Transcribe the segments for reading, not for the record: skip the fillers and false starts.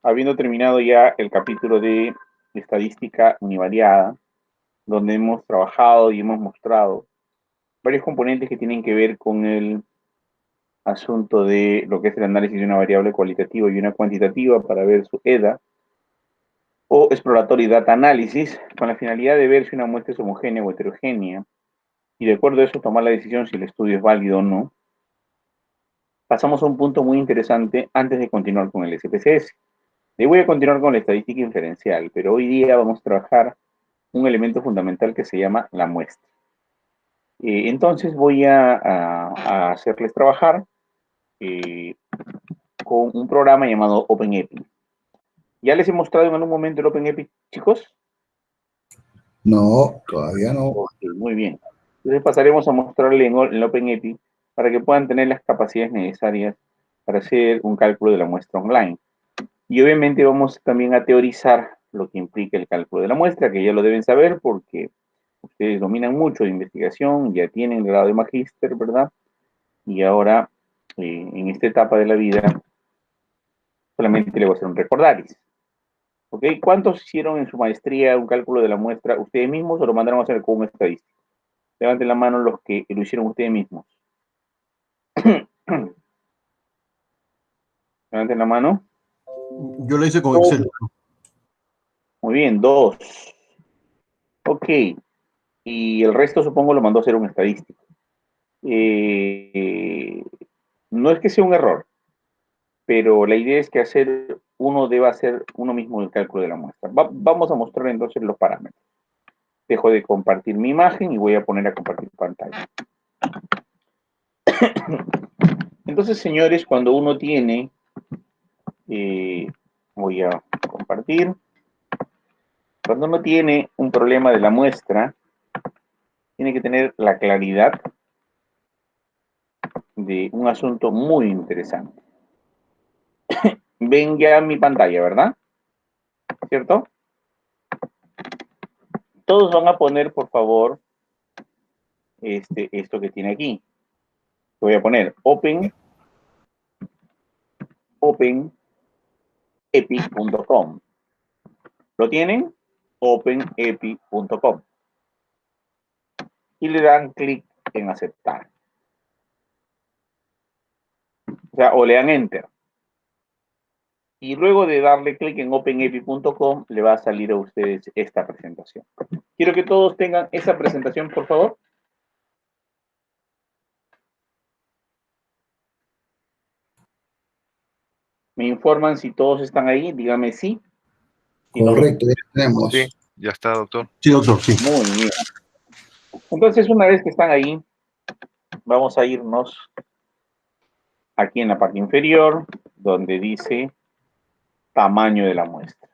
habiendo terminado ya el capítulo de estadística univariada, donde hemos trabajado y hemos mostrado varios componentes que tienen que ver con el asunto de lo que es el análisis de una variable cualitativa y una cuantitativa para ver su EDA, o Exploratory Data Analysis, con la finalidad de ver si una muestra es homogénea o heterogénea, y de acuerdo a eso tomar la decisión si el estudio es válido o no. Pasamos a un punto muy interesante antes de continuar con el SPSS. Le voy a continuar con la estadística inferencial, pero hoy día vamos a trabajar un elemento fundamental que se llama la muestra. Entonces voy a hacerles trabajar con un programa llamado OpenEpi. ¿Ya les he mostrado en algún momento el OpenEpi, chicos? No, todavía no. Okay, muy bien. Entonces pasaremos a mostrarle en el OpenEpi para que puedan tener las capacidades necesarias para hacer un cálculo de la muestra online. Y obviamente vamos también a teorizar lo que implica el cálculo de la muestra, que ya lo deben saber porque ustedes dominan mucho de investigación, ya tienen el grado de magíster, ¿verdad? Y ahora, en esta etapa de la vida, solamente le voy a hacer un recordaris. ¿Ok? ¿Cuántos hicieron en su maestría un cálculo de la muestra ustedes mismos o lo mandaron a hacer con un estadístico? Levanten la mano los que lo hicieron ustedes mismos. Levanten la mano. Yo lo hice con Excel. Muy bien, 2. Ok. Y el resto supongo lo mandó a hacer un estadístico. No es que sea un error, pero la idea es que uno deba hacer uno mismo el cálculo de la muestra. Vamos a mostrar entonces los parámetros. Dejo de compartir mi imagen y voy a poner a compartir pantalla. Entonces, señores, cuando uno tiene, voy a compartir, cuando uno tiene un problema de la muestra, tiene que tener la claridad de un asunto muy interesante. Ven ya mi pantalla, ¿verdad? ¿Cierto? Todos van a poner, por favor, esto que tiene aquí. Voy a poner openepi.com. ¿Lo tienen? openepi.com. Y le dan clic en aceptar. O sea, o le dan enter. Y luego de darle clic en openepi.com, le va a salir a ustedes esta presentación. Quiero que todos tengan esa presentación, por favor. Me informan si todos están ahí, dígame sí. Correcto, ya tenemos. Sí, ya está, doctor. Sí, doctor, sí. Muy bien. Entonces, una vez que están ahí, vamos a irnos aquí en la parte inferior, donde dice tamaño de la muestra.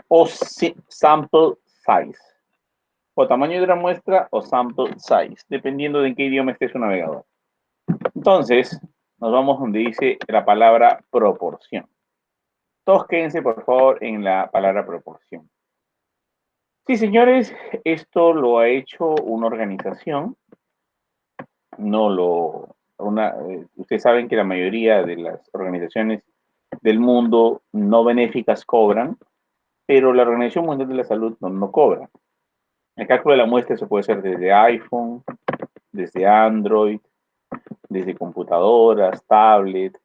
O sample size. O tamaño de la muestra o sample size, dependiendo de en qué idioma esté su navegador. Entonces, nos vamos donde dice la palabra proporción. Todos quédense, por favor, en la palabra proporción. Sí, señores, esto lo ha hecho una organización. Ustedes saben que la mayoría de las organizaciones del mundo no benéficas cobran, pero la Organización Mundial de la Salud no cobra. El cálculo de la muestra se puede hacer desde iPhone, desde Android, desde computadoras, tablet,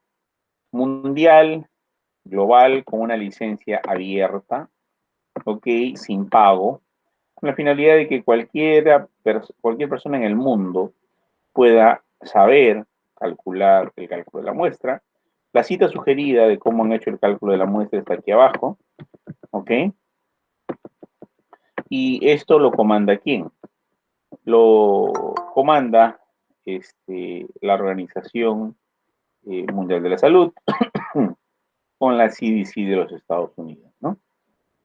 mundial, global, con una licencia abierta, ok, sin pago, con la finalidad de que cualquier persona en el mundo pueda saber calcular el cálculo de la muestra. La cita sugerida de cómo han hecho el cálculo de la muestra está aquí abajo, ok. Y esto lo comanda ¿quién? Lo comanda la Organización Mundial de la Salud con la CDC de los Estados Unidos, ¿no?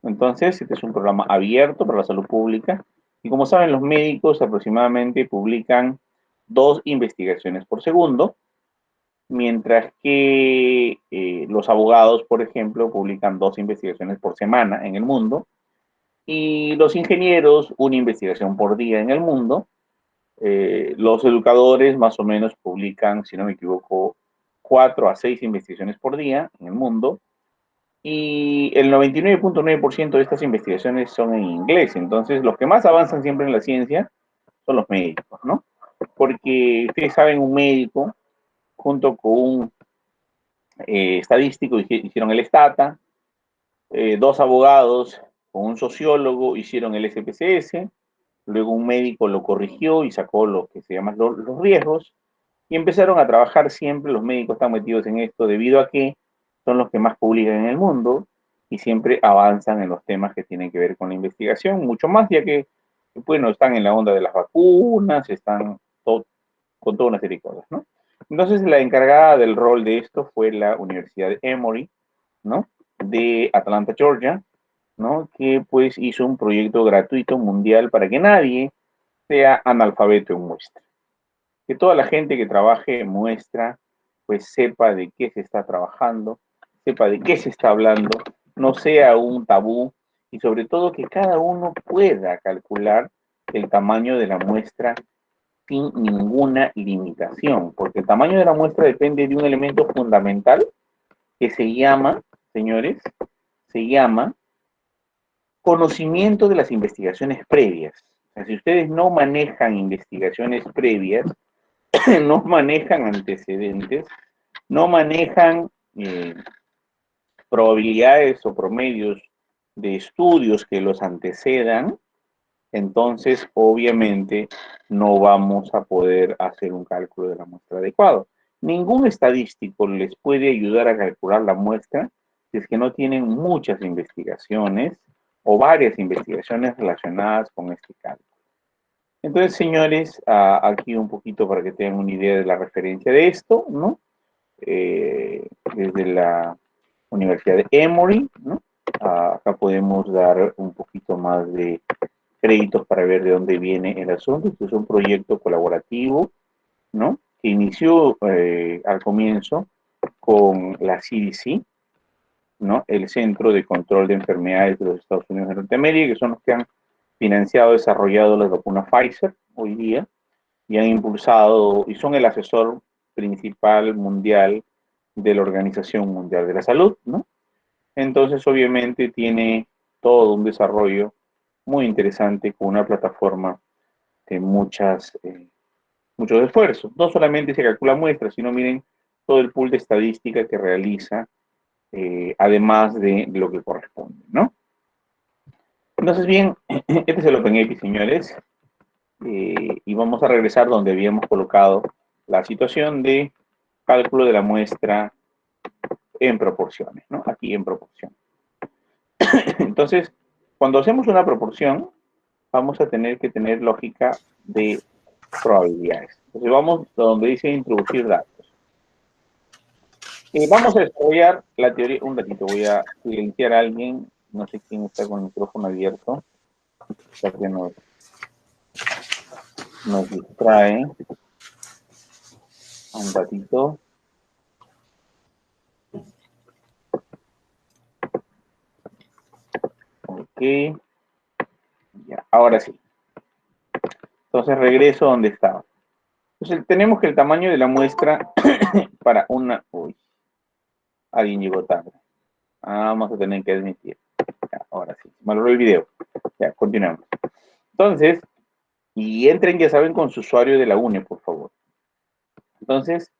Entonces, este es un programa abierto para la salud pública y como saben, los médicos aproximadamente publican 2 investigaciones por segundo, mientras que los abogados, por ejemplo, publican 2 investigaciones por semana en el mundo y los ingenieros, una investigación por día en el mundo. Los educadores más o menos publican, si no me equivoco, 4 a 6 investigaciones por día en el mundo. y el 99.9% de estas investigaciones son en inglés. Entonces, los que más avanzan siempre en la ciencia son los médicos, ¿no? Porque ustedes saben, un médico junto con un estadístico hicieron el STATA, dos abogados con un sociólogo hicieron el SPSS, luego un médico lo corrigió y sacó lo que se llaman los riesgos, y empezaron a trabajar siempre, los médicos están metidos en esto debido a que son los que más publican en el mundo y siempre avanzan en los temas que tienen que ver con la investigación, mucho más ya que, bueno, están en la onda de las vacunas, están con toda una serie de cosas, ¿no? Entonces, la encargada del rol de esto fue la Universidad de Emory, ¿no? De Atlanta, Georgia, ¿no? Que pues hizo un proyecto gratuito mundial para que nadie sea analfabeto en muestra. Que toda la gente que trabaje en muestra, pues sepa de qué se está trabajando, sepa de qué se está hablando, no sea un tabú y sobre todo que cada uno pueda calcular el tamaño de la muestra sin ninguna limitación, porque el tamaño de la muestra depende de un elemento fundamental que se llama, señores, se llama conocimiento de las investigaciones previas. O sea, si ustedes no manejan investigaciones previas, no manejan antecedentes, no manejan probabilidades o promedios de estudios que los antecedan, entonces obviamente no vamos a poder hacer un cálculo de la muestra adecuado. Ningún estadístico les puede ayudar a calcular la muestra si es que no tienen muchas investigaciones o varias investigaciones relacionadas con este cálculo. Entonces, señores, aquí un poquito para que tengan una idea de la referencia de esto, ¿no? Desde la Universidad de Emory, ¿no? Acá podemos dar un poquito más de créditos para ver de dónde viene el asunto. Este es un proyecto colaborativo, ¿no? Que inició al comienzo con la CDC, ¿no? El Centro de Control de Enfermedades de los Estados Unidos de Norteamérica, que son los que han financiado, desarrollado la vacuna Pfizer hoy día y han impulsado y son el asesor principal mundial de la Organización Mundial de la Salud, ¿no? Entonces, obviamente, tiene todo un desarrollo muy interesante con una plataforma de muchos esfuerzos. No solamente se calcula muestras, sino miren todo el pool de estadística que realiza, además de lo que corresponde, ¿no? Entonces, bien, este es el OpenAPI, señores, y vamos a regresar donde habíamos colocado la situación de cálculo de la muestra en proporciones, ¿no? Aquí en proporción. Entonces, cuando hacemos una proporción, vamos a tener que tener lógica de probabilidades. Entonces vamos donde dice introducir datos. Vamos a desarrollar la teoría, un ratito, voy a silenciar a alguien, no sé quién está con el micrófono abierto, ya que nos distrae. Un ratito. Ok, ya, ahora sí. Entonces regreso donde estaba. Entonces tenemos que el tamaño de la muestra para una... Uy, alguien llegó tarde. Vamos a tener que admitir. Ya, ahora sí, me logró el video. Ya, continuamos. Entonces, y entren, ya saben, con su usuario de la UNE, por favor. Entonces,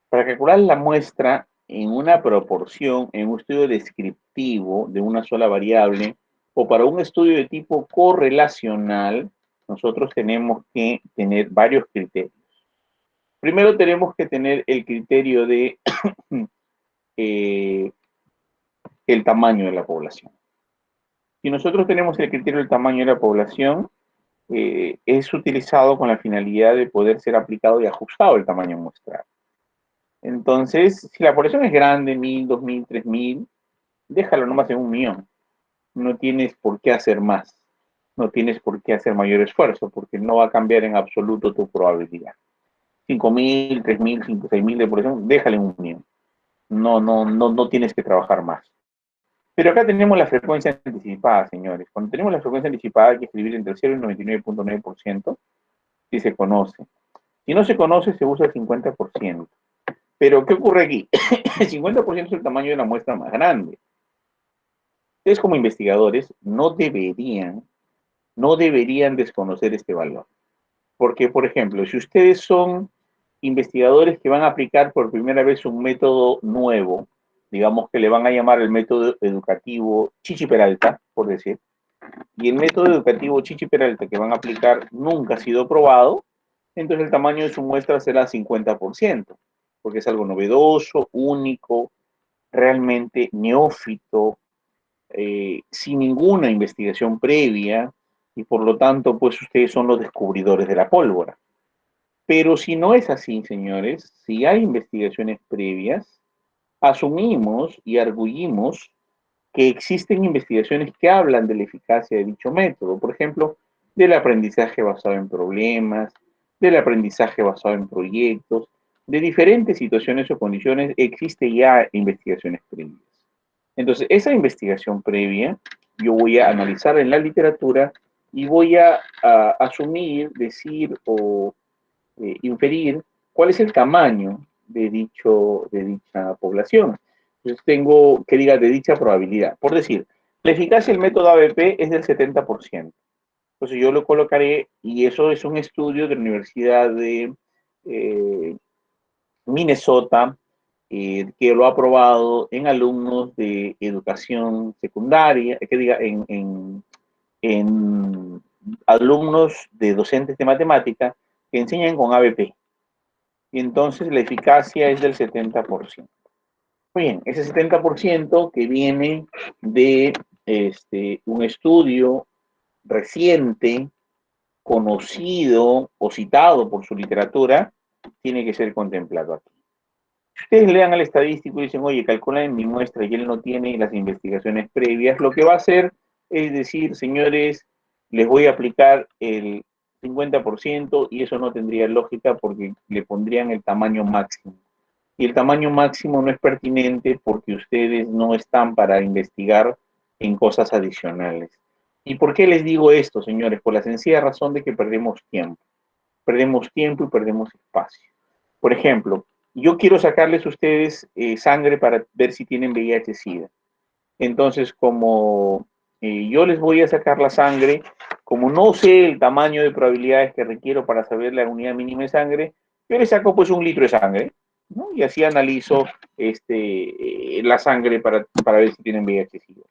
para calcular la muestra en una proporción, en un estudio descriptivo de una sola variable, o para un estudio de tipo correlacional, nosotros tenemos que tener varios criterios. Primero tenemos que tener el criterio de el tamaño de la población. Si nosotros tenemos el criterio del tamaño de la población, es utilizado con la finalidad de poder ser aplicado y ajustado el tamaño muestral. Entonces, si la población es grande, 1000, 2000, 3000, déjalo nomás en 1.000.000. No tienes por qué hacer más. No tienes por qué hacer mayor esfuerzo, porque no va a cambiar en absoluto tu probabilidad. 5.000, 3.000, 6.000 de población, déjale en 1.000.000. No tienes que trabajar más. Pero acá tenemos la frecuencia anticipada, señores. Cuando tenemos la frecuencia anticipada hay que escribir entre el 0 y el 99.9%, si se conoce. Si no se conoce, se usa el 50%. Pero, ¿qué ocurre aquí? El 50% es el tamaño de la muestra más grande. Ustedes como investigadores no deberían desconocer este valor. Porque, por ejemplo, si ustedes son investigadores que van a aplicar por primera vez un método nuevo, digamos que le van a llamar el método educativo Chichi Peralta, por decir, y el método educativo Chichi Peralta que van a aplicar nunca ha sido probado, entonces el tamaño de su muestra será 50%, porque es algo novedoso, único, realmente neófito, sin ninguna investigación previa, y por lo tanto, pues ustedes son los descubridores de la pólvora. Pero si no es así, señores, si hay investigaciones previas, asumimos y arguimos que existen investigaciones que hablan de la eficacia de dicho método. Por ejemplo, del aprendizaje basado en problemas, del aprendizaje basado en proyectos, de diferentes situaciones o condiciones, existe ya investigaciones previas. Entonces, esa investigación previa, yo voy a analizar en la literatura y voy a asumir, decir o inferir cuál es el tamaño de dicha población. Entonces tengo que diga de dicha probabilidad. Por decir, la eficacia del método ABP es del 70%. Entonces yo lo colocaré, y eso es un estudio de la Universidad de Minnesota, que lo ha aprobado en alumnos de educación secundaria, que diga, en alumnos de docentes de matemática que enseñan con ABP. Y entonces la eficacia es del 70%. Muy bien, ese 70% que viene de un estudio reciente, conocido o citado por su literatura, tiene que ser contemplado aquí. Si ustedes lean al estadístico y dicen, oye, calcula en mi muestra y él no tiene las investigaciones previas, lo que va a hacer es decir, señores, les voy a aplicar el 50% y eso no tendría lógica porque le pondrían el tamaño máximo. Y el tamaño máximo no es pertinente porque ustedes no están para investigar en cosas adicionales. ¿Y por qué les digo esto, señores? Por la sencilla razón de que perdemos tiempo. Perdemos tiempo y perdemos espacio. Por ejemplo, yo quiero sacarles a ustedes sangre para ver si tienen VIH-Sida. Entonces, como yo les voy a sacar la sangre, como no sé el tamaño de probabilidades que requiero para saber la unidad mínima de sangre, yo les saco pues 1 litro de sangre, ¿no? Y así analizo la sangre para ver si tienen VIH-Sida.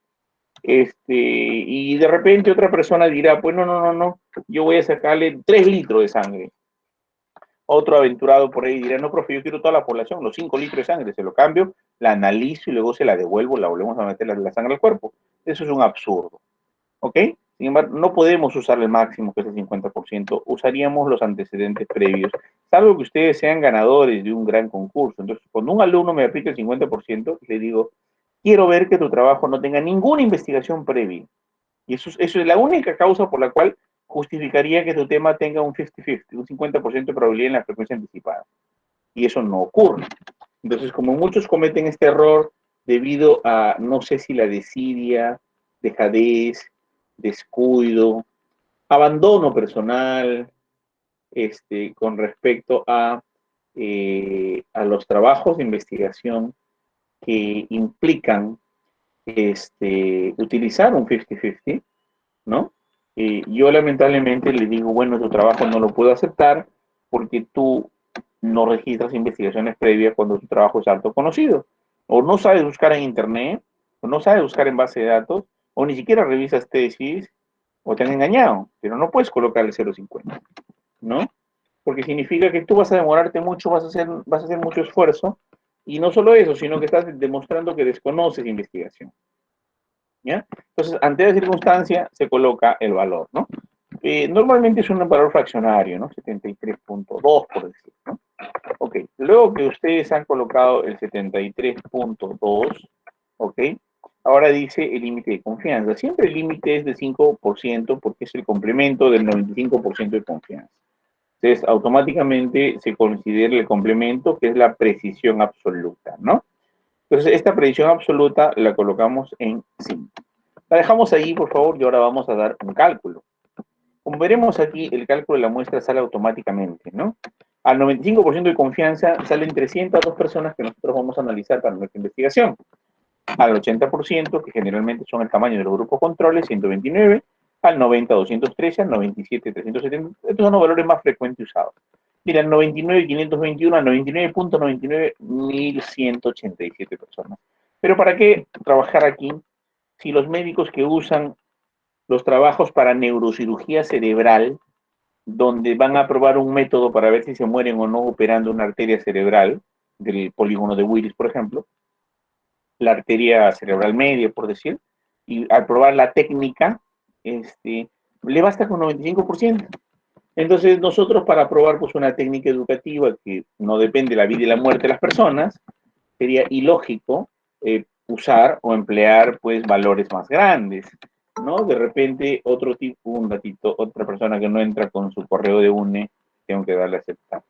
Y de repente otra persona dirá, pues no, yo voy a sacarle 3 litros de sangre. Otro aventurado por ahí dirá, no, profe, yo quiero toda la población, los 5 litros de sangre, se lo cambio, la analizo y luego se la devuelvo, la volvemos a meter la sangre al cuerpo. Eso es un absurdo, ¿ok? Sin embargo, no podemos usar el máximo, que es el 50%, usaríamos los antecedentes previos, salvo que ustedes sean ganadores de un gran concurso. Entonces, cuando un alumno me aplica el 50%, le digo, quiero ver que tu trabajo no tenga ninguna investigación previa. Y eso es la única causa por la cual justificaría que tu tema tenga un 50-50, un 50% de probabilidad en la frecuencia anticipada. Y eso no ocurre. Entonces, como muchos cometen este error debido a, no sé si la desidia, dejadez, descuido, abandono personal, con respecto a los trabajos de investigación que implican utilizar un 50-50, ¿no? Yo lamentablemente le digo, bueno, tu trabajo no lo puedo aceptar porque tú no registras investigaciones previas cuando tu trabajo es alto conocido. O no sabes buscar en internet, o no sabes buscar en base de datos, o ni siquiera revisas tesis, o te han engañado, pero no puedes colocar el 0,50, ¿no? Porque significa que tú vas a demorarte mucho, vas a hacer mucho esfuerzo, y no solo eso, sino que estás demostrando que desconoces investigación. ¿Ya? Entonces, ante la circunstancia, se coloca el valor, ¿no? Normalmente es un valor fraccionario, ¿no? 73.2, por decir, ¿no? Ok, luego que ustedes han colocado el 73.2, ok, ahora dice el límite de confianza. Siempre el límite es de 5% porque es el complemento del 95% de confianza. Entonces, automáticamente se considera el complemento que es la precisión absoluta, ¿no? Entonces, esta precisión absoluta la colocamos en 5. La dejamos ahí, por favor, y ahora vamos a dar un cálculo. Como veremos aquí, el cálculo de la muestra sale automáticamente, ¿no? Al 95% de confianza salen 302 personas que nosotros vamos a analizar para nuestra investigación. al 80%, que generalmente son el tamaño de los grupos controles, 129, al 90, 213, al 97, 370. Estos son los valores más frecuentes usados. Mira, el 99, 521, al 99.99, 1187 personas. Pero ¿para qué trabajar aquí si los médicos que usan los trabajos para neurocirugía cerebral, donde van a probar un método para ver si se mueren o no operando una arteria cerebral, del polígono de Willis, por ejemplo, la arteria cerebral media, por decir, y al probar la técnica, le basta con 95%. Entonces, nosotros para probar pues, una técnica educativa que no depende de la vida y la muerte de las personas, sería ilógico usar o emplear pues valores más grandes, ¿no? De repente, otro tipo, un ratito, otra persona que no entra con su correo de UNE, tengo que darle a aceptar.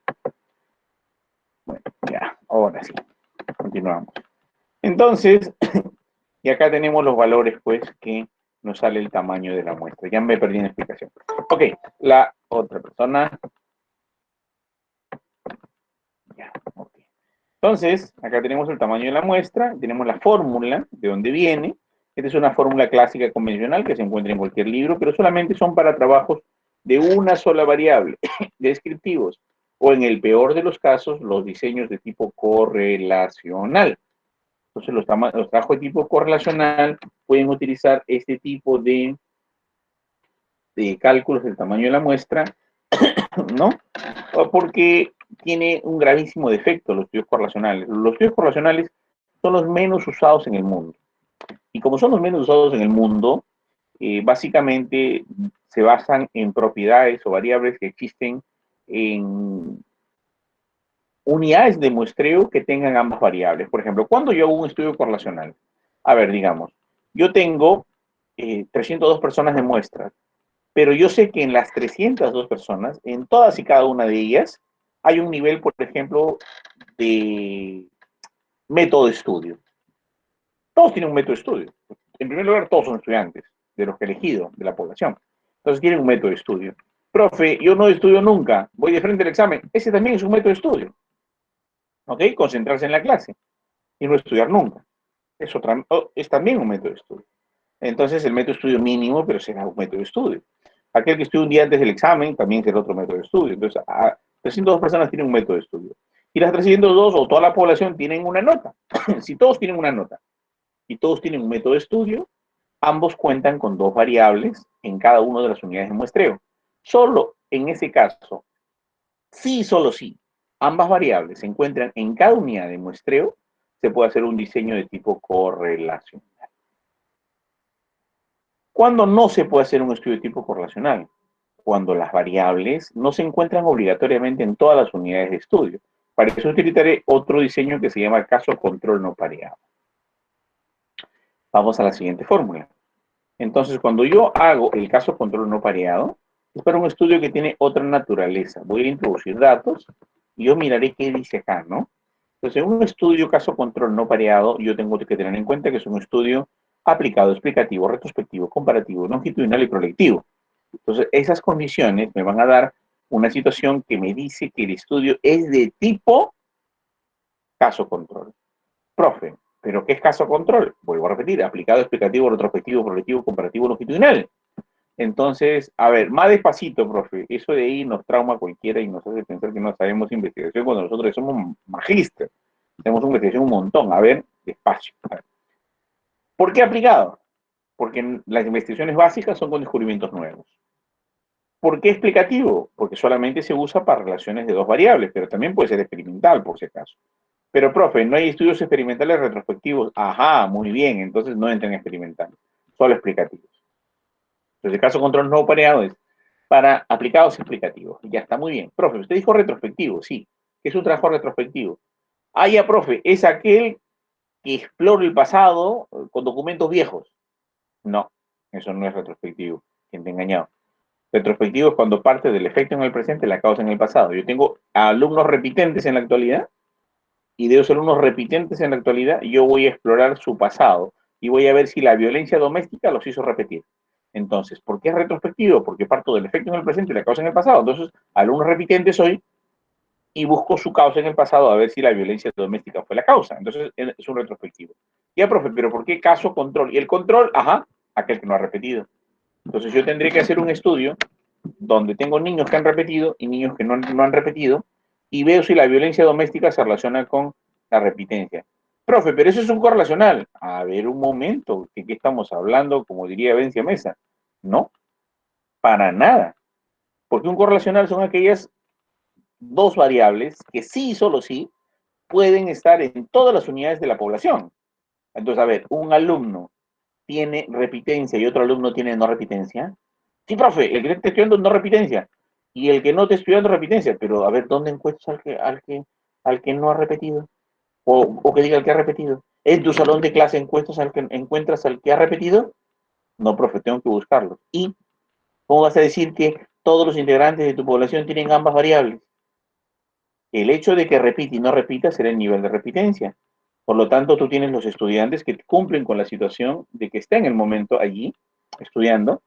Bueno, ya, ahora sí, continuamos. Entonces, y acá tenemos los valores, pues, que nos sale el tamaño de la muestra. Ya me perdí en la explicación. Ok, la otra persona. Ya, ok. Entonces, acá tenemos el tamaño de la muestra, tenemos la fórmula, de dónde viene. Esta es una fórmula clásica convencional que se encuentra en cualquier libro, pero solamente son para trabajos de una sola variable, descriptivos, o en el peor de los casos, los diseños de tipo correlacional. Entonces, los trabajos de tipo correlacional pueden utilizar este tipo de cálculos del tamaño de la muestra, ¿no? Porque tiene un gravísimo defecto los estudios correlacionales. Los estudios correlacionales son los menos usados en el mundo. Y como son los menos usados en el mundo, básicamente se basan en propiedades o variables que existen en unidades de muestreo que tengan ambas variables. Por ejemplo, cuando yo hago un estudio correlacional, a ver, digamos, yo tengo 302 personas de muestra, pero yo sé que en las 302 personas, en todas y cada una de ellas, hay un nivel, por ejemplo, de método de estudio. Todos tienen un método de estudio. En primer lugar, todos son estudiantes, de los que he elegido, de la población. Entonces tienen un método de estudio. Profe, yo no estudio nunca, voy de frente al examen. Ese también es un método de estudio. ¿Ok? Concentrarse en la clase y no estudiar nunca. Es también un método de estudio. Entonces, el método de estudio mínimo, pero será un método de estudio. Aquel que estudia un día antes del examen también será otro método de estudio. Entonces, 302 personas tienen un método de estudio. Y las 302 o toda la población tienen una nota. Si todos tienen una nota y todos tienen un método de estudio, ambos cuentan con dos variables en cada una de las unidades de muestreo. Solo en ese caso, sí, solo sí, ambas variables se encuentran en cada unidad de muestreo, se puede hacer un diseño de tipo correlacional. ¿Cuándo no se puede hacer un estudio de tipo correlacional? Cuando las variables no se encuentran obligatoriamente en todas las unidades de estudio. Para eso utilizaré otro diseño que se llama caso control no pareado. Vamos a la siguiente fórmula. Entonces, cuando yo hago el caso control no pareado, es para un estudio que tiene otra naturaleza. Voy a introducir datos y yo miraré qué dice acá, ¿no? Entonces, en un estudio caso control no pareado, yo tengo que tener en cuenta que es un estudio aplicado, explicativo, retrospectivo, comparativo, longitudinal y proyectivo. Entonces, esas condiciones me van a dar una situación que me dice que el estudio es de tipo caso control. Profe, ¿pero qué es caso control? Vuelvo a repetir, aplicado, explicativo, retrospectivo, proyectivo, comparativo, longitudinal. Entonces, a ver, más despacito, profe. Eso de ahí nos trauma a cualquiera y nos hace pensar que no sabemos investigación cuando nosotros somos magíster. Tenemos investigación un montón. A ver, despacio. A ver. ¿Por qué aplicado? Porque las investigaciones básicas son con descubrimientos nuevos. ¿Por qué explicativo? Porque solamente se usa para relaciones de dos variables, pero también puede ser experimental, por si acaso. Pero, profe, no hay estudios experimentales retrospectivos. Ajá, muy bien, entonces no entran experimentales, solo explicativos. Entonces, el caso control no pareado es para aplicados explicativos. Ya está muy bien. Profe, usted dijo retrospectivo, sí. ¿Qué es un trabajo retrospectivo? Ah, ya, profe, es aquel que explora el pasado con documentos viejos. No, eso no es retrospectivo. ¿Quién te ha engañado? Retrospectivo es cuando parte del efecto en el presente la causa en el pasado. Yo tengo alumnos repitentes en la actualidad y de esos alumnos repitentes en la actualidad yo voy a explorar su pasado y voy a ver si la violencia doméstica los hizo repetir. Entonces, ¿por qué es retrospectivo? Porque parto del efecto en el presente y la causa en el pasado. Entonces, alumnos repitentes hoy y busco su causa en el pasado a ver si la violencia doméstica fue la causa. Entonces, es un retrospectivo. Ya, profe, pero ¿por qué caso control? Y el control, ajá, aquel que no ha repetido. Entonces, yo tendré que hacer un estudio donde tengo niños que han repetido y niños que no han repetido, y veo si la violencia doméstica se relaciona con la repitencia. Profe, pero eso es un correlacional. A ver, un momento, ¿de qué estamos hablando? Como diría Vencia Mesa. No, para nada. Porque un correlacional son aquellas dos variables que sí y solo sí pueden estar en todas las unidades de la población. Entonces, a ver, un alumno tiene repitencia y otro alumno tiene no repitencia. Sí, profe, el que está estudiando no repitencia y el que no está estudiando repitencia, pero a ver, ¿dónde encuentras al que no ha repetido? O que diga el que ha repetido. ¿En tu salón de clase encuentras al que ha repetido? No, profe, tengo que buscarlo. ¿Y cómo vas a decir que todos los integrantes de tu población tienen ambas variables? El hecho de que repite y no repita será el nivel de repitencia. Por lo tanto, tú tienes los estudiantes que cumplen con la situación de que está en el momento allí estudiando,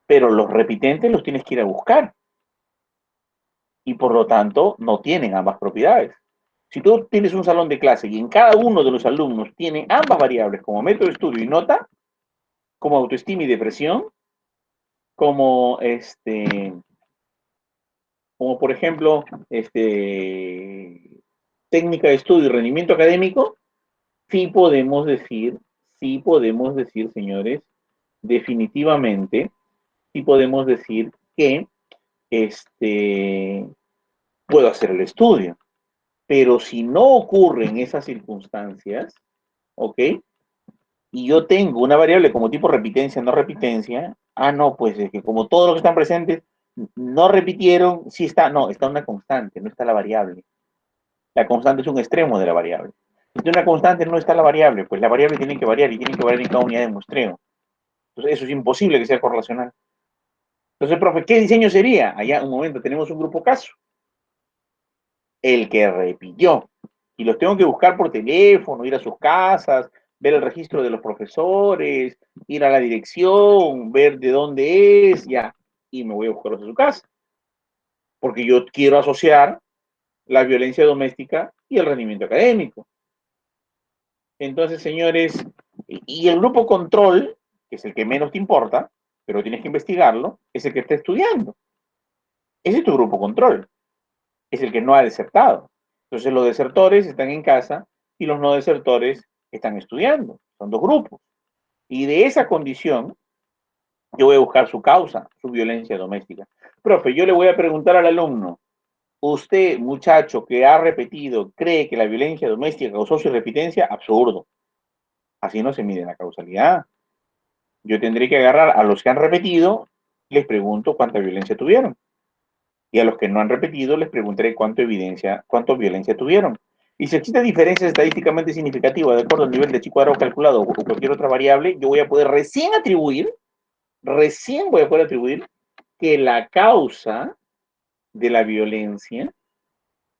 pero los repitentes los tienes que ir a buscar y por lo tanto no tienen ambas propiedades. Si tú tienes un salón de clase y en cada uno de los alumnos tiene ambas variables como método de estudio y nota, como autoestima y depresión, como como por ejemplo, técnica de estudio y rendimiento académico, sí sí podemos decir, señores, definitivamente, sí podemos decir que puedo hacer el estudio. Pero si no ocurren esas circunstancias, ¿ok? Y yo tengo una variable como tipo repitencia, no repitencia, no, pues es que como todos los que están presentes no repitieron, sí está, no, está una constante, no está la variable. La constante es un extremo de la variable. Si una constante no está la variable, pues la variable tiene que variar y tiene que variar en cada unidad de muestreo. Entonces eso es imposible que sea correlacional. Entonces, profe, ¿qué diseño sería? Allá, un momento, tenemos un grupo caso. El que repitió. Y los tengo que buscar por teléfono, ir a sus casas, ver el registro de los profesores, ir a la dirección, ver de dónde es, ya. Y me voy a buscarlos a su casa. Porque yo quiero asociar la violencia doméstica y el rendimiento académico. Entonces, señores, y el grupo control, que es el que menos te importa, pero tienes que investigarlo, es el que está estudiando. Ese es tu grupo control. Es el que no ha desertado. Entonces los desertores están en casa y los no desertores están estudiando. Son dos grupos. Y de esa condición, yo voy a buscar su causa, su violencia doméstica. Profe, yo le voy a preguntar al alumno, usted, muchacho que ha repetido, cree que la violencia doméstica causó su repitencia, absurdo. Así no se mide la causalidad. Yo tendré que agarrar a los que han repetido, les pregunto cuánta violencia tuvieron. Y a los que no han repetido les preguntaré cuánta violencia tuvieron. Y si existe diferencias estadísticamente significativas de acuerdo al nivel de chi cuadrado calculado o cualquier otra variable, yo voy a poder recién voy a poder atribuir que la causa de la violencia,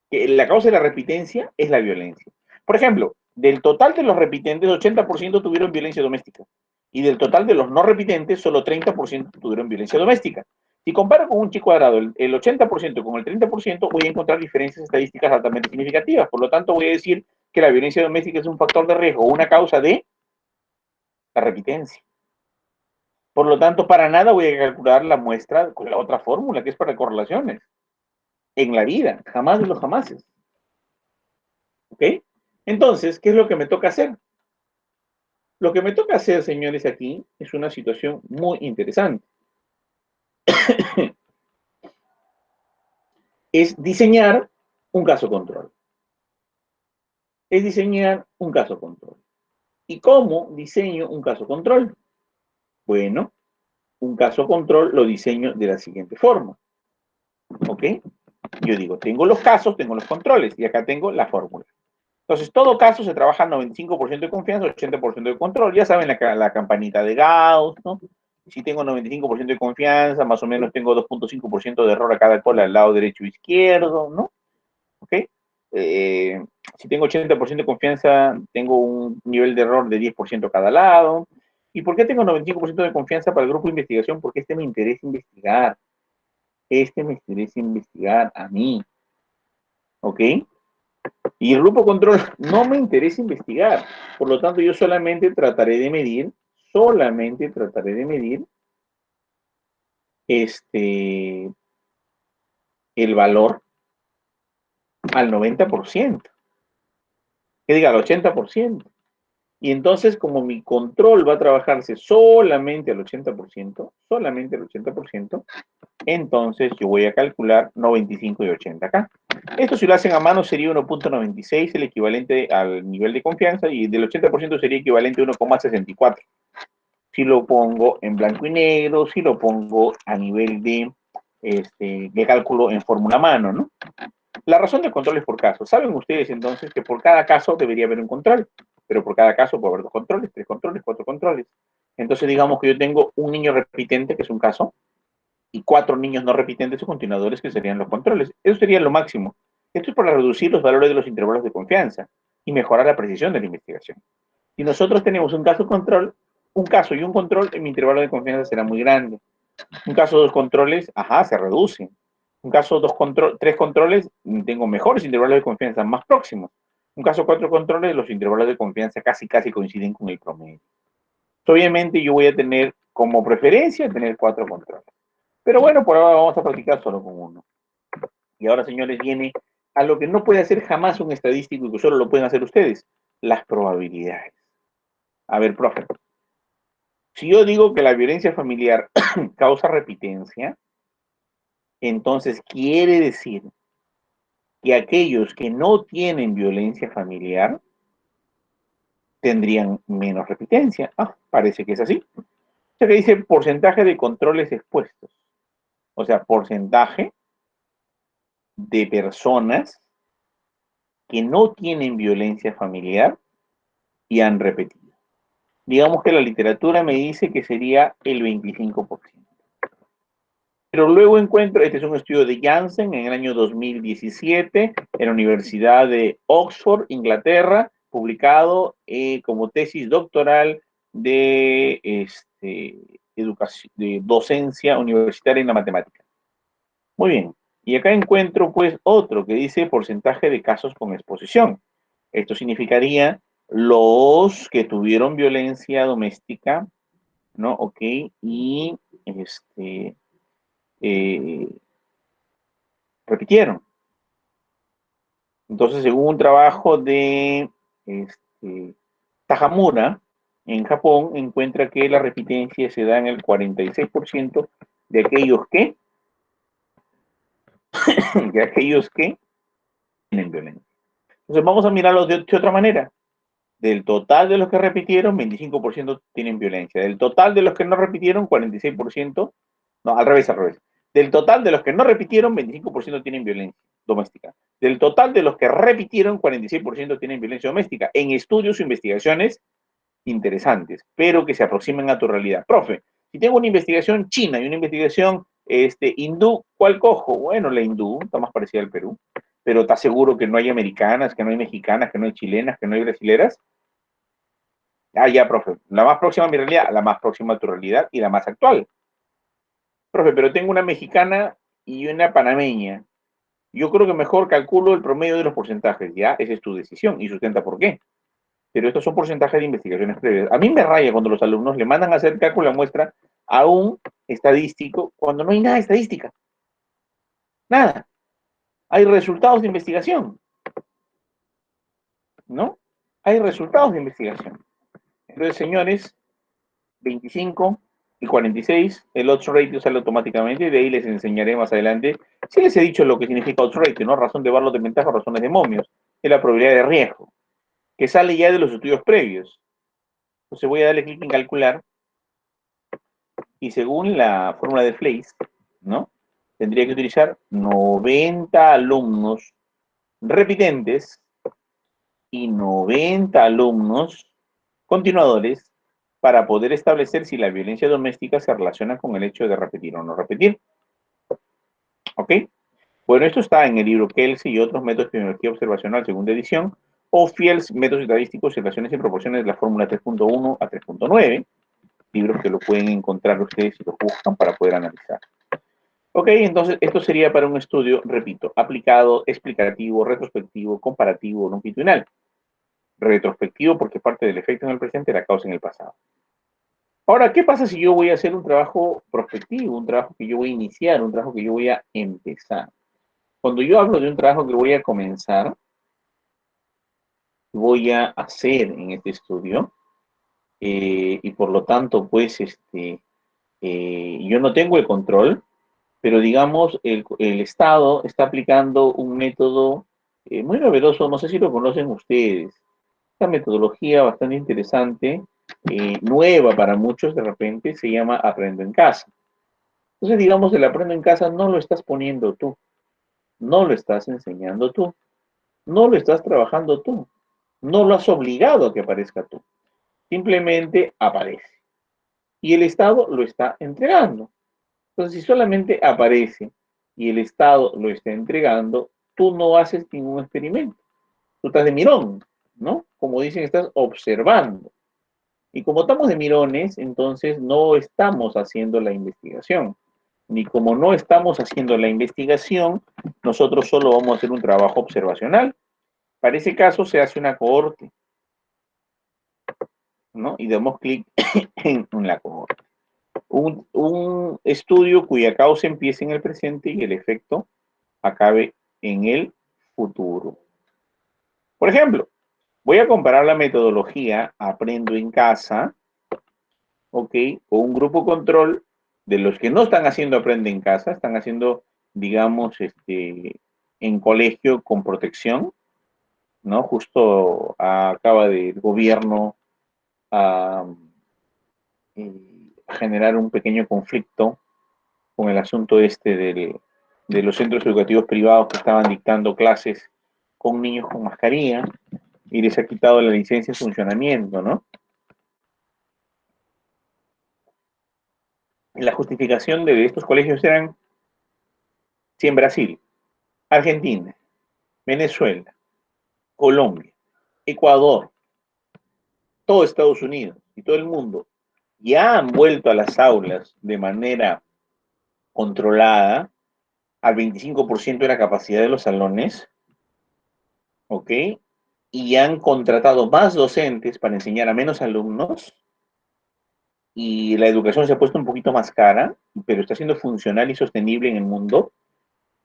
que la causa de la repitencia es la violencia. Por ejemplo, del total de los repitentes, 80% tuvieron violencia doméstica. Y del total de los no repitentes, solo 30% tuvieron violencia doméstica. Si comparo con un chi cuadrado el 80% con el 30%, voy a encontrar diferencias estadísticas altamente significativas. Por lo tanto, voy a decir que la violencia doméstica es un factor de riesgo, una causa de la repitencia. Por lo tanto, para nada voy a calcular la muestra con la otra fórmula, que es para correlaciones. En la vida, jamás de los jamases. ¿Ok? Entonces, ¿qué es lo que me toca hacer? Lo que me toca hacer, señores, aquí es una situación muy interesante. Es diseñar un caso control. Es diseñar un caso control. ¿Y cómo diseño un caso control? Bueno, un caso control lo diseño de la siguiente forma. ¿Ok? Yo digo, tengo los casos, tengo los controles y acá tengo la fórmula. Entonces, todo caso se trabaja 95% de confianza, 80% de control. Ya saben la campanita de Gauss, ¿no? Si tengo 95% de confianza, más o menos tengo 2.5% de error a cada cola al lado derecho e izquierdo, ¿no? ¿Ok? Si tengo 80% de confianza, tengo un nivel de error de 10% a cada lado. ¿Y por qué tengo 95% de confianza para el grupo de investigación? Porque me interesa investigar. Me interesa investigar a mí. ¿ok? Y el grupo control no me interesa investigar. Por lo tanto, yo solamente trataré de medir el valor al 90%, que diga al 80%. Y entonces, como mi control va a trabajarse solamente al 80%, entonces yo voy a calcular 95 y 80 acá. Esto si lo hacen a mano sería 1.96, el equivalente al nivel de confianza, y del 80% sería equivalente a 1,64. Si lo pongo en blanco y negro, si lo pongo a nivel de cálculo en fórmula a mano, ¿no? La razón del control es por caso. Saben ustedes entonces que por cada caso debería haber un control, pero por cada caso puede haber 2 controles, 3 controles, 4 controles. Entonces digamos que yo tengo un niño repitente, que es un caso, y 4 niños no repitentes o continuadores, que serían los controles. Eso sería lo máximo. Esto es para reducir los valores de los intervalos de confianza y mejorar la precisión de la investigación. Si nosotros tenemos un caso control, un caso y un control, mi intervalo de confianza será muy grande. Un caso, 2 controles, ajá, se reduce. Un caso, 3 controles, tengo mejores intervalos de confianza, más próximos. Un caso, 4 controles, los intervalos de confianza casi coinciden con el promedio. Obviamente yo voy a tener como preferencia tener 4 controles. Pero bueno, por ahora vamos a practicar solo con uno. Y ahora, señores, viene a lo que no puede hacer jamás un estadístico y que solo lo pueden hacer ustedes, las probabilidades. A ver, profe, si yo digo que la violencia familiar causa repitencia, entonces quiere decir que aquellos que no tienen violencia familiar tendrían menos repitencia. Ah, parece que es así. O sea que dice porcentaje de controles expuestos. O sea, porcentaje de personas que no tienen violencia familiar y han repetido. Digamos que la literatura me dice que sería el 25%. Pero luego encuentro, este es un estudio de Janssen en el año 2017 en la Universidad de Oxford, Inglaterra, publicado como tesis doctoral de, educación, de docencia universitaria en la matemática. Muy bien. Y acá encuentro pues otro que dice porcentaje de casos con exposición. Esto significaría los que tuvieron violencia doméstica, ¿no? Ok, y eh, repitieron. Entonces, según un trabajo de Tajamura, en Japón, encuentra que la repitencia se da en el 46% de aquellos que, tienen violencia. Entonces, vamos a mirarlo de otra manera. Del total de los que repitieron, 25% tienen violencia. Del total de los que no repitieron, 46%. No, al revés. Del total de los que no repitieron, 25% tienen violencia doméstica. Del total de los que repitieron, 46% tienen violencia doméstica. En estudios o investigaciones interesantes, pero que se aproximen a tu realidad. Profe, si tengo una investigación china y una investigación hindú, ¿cuál cojo? Bueno, la hindú está más parecida al Perú, pero ¿estás seguro que no hay americanas, que no hay mexicanas, que no hay chilenas, que no hay brasileras? Ah, ya, profe. La más próxima a mi realidad, la más próxima a tu realidad y la más actual. Profe, pero tengo una mexicana y una panameña. Yo creo que mejor calculo el promedio de los porcentajes, ¿ya? Esa es tu decisión y sustenta por qué. Pero estos son porcentajes de investigaciones previas. A mí me raya cuando los alumnos le mandan a hacer cálculo de muestra a un estadístico cuando no hay nada de estadística. Nada. Hay resultados de investigación, ¿no? Hay resultados de investigación. Entonces, señores, 25 y 46, el odds ratio sale automáticamente, y de ahí les enseñaré más adelante. Si les he dicho lo que significa odds ratio, ¿no? Razón de valor de ventaja, razones de momios, es la probabilidad de riesgo, que sale ya de los estudios previos. Entonces voy a darle clic en calcular, y según la fórmula de Fleiss, ¿no? Tendría que utilizar 90 alumnos repitentes y 90 alumnos continuadores para poder establecer si la violencia doméstica se relaciona con el hecho de repetir o no repetir. ¿Ok? Bueno, esto está en el libro Kelsey y otros métodos de epidemiología observacional, segunda edición, o Fields, métodos estadísticos, relaciones y proporciones de la fórmula 3.1 a 3.9, libros que lo pueden encontrar ustedes si los buscan para poder analizar. Ok, entonces esto sería para un estudio, repito, aplicado, explicativo, retrospectivo, comparativo, longitudinal. Retrospectivo porque parte del efecto en el presente la causa en el pasado. Ahora, ¿qué pasa si yo voy a hacer un trabajo prospectivo, un trabajo que yo voy a iniciar, un trabajo que yo voy a empezar? Cuando yo hablo de un trabajo que voy a comenzar, voy a hacer en este estudio, y por lo tanto, pues, yo no tengo el control, pero digamos, el Estado está aplicando un método muy novedoso, no sé si lo conocen ustedes, esta metodología bastante interesante, nueva para muchos de repente, se llama Aprendo en Casa. Entonces, digamos, el Aprendo en Casa no lo estás poniendo tú, no lo estás enseñando tú, no lo estás trabajando tú, no lo has obligado a que aparezca tú, simplemente aparece. Y el Estado lo está entregando. Entonces, si solamente aparece y el Estado lo está entregando, tú no haces ningún experimento. Tú estás de mirón, ¿no? Como dicen, estás observando. Y como estamos de mirones, entonces no estamos haciendo la investigación. Ni como no estamos haciendo la investigación, nosotros solo vamos a hacer un trabajo observacional. Para ese caso se hace una cohorte, ¿no? Y damos clic en la cohorte. Un estudio cuya causa empiece en el presente y el efecto acabe en el futuro. Por ejemplo, voy a comparar la metodología Aprendo en Casa, ¿ok? Con un grupo control de los que no están haciendo Aprende en Casa, están haciendo, digamos, en colegio con protección, ¿no? Justo acaba del gobierno a, a generar un pequeño conflicto con el asunto de los centros educativos privados que estaban dictando clases con niños con mascarilla y les ha quitado la licencia de funcionamiento, ¿no? La justificación de estos colegios eran si en Brasil, Argentina, Venezuela, Colombia, Ecuador, todo Estados Unidos y todo el mundo ya han vuelto a las aulas de manera controlada al 25% de la capacidad de los salones, ¿ok? Y han contratado más docentes para enseñar a menos alumnos y la educación se ha puesto un poquito más cara, pero está siendo funcional y sostenible en el mundo.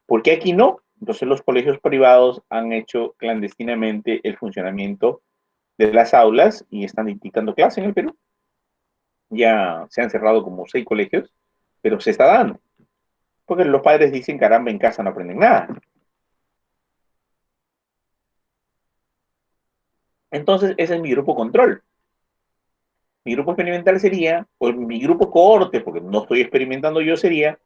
¿Por qué aquí no? Entonces los colegios privados han hecho clandestinamente el funcionamiento de las aulas y están dictando clases en el Perú. Ya se han cerrado como 6 colegios, pero se está dando. Porque los padres dicen, caramba, en casa no aprenden nada. Entonces, ese es mi grupo control. Mi grupo experimental sería, o mi grupo cohorte, porque no estoy experimentando yo, sería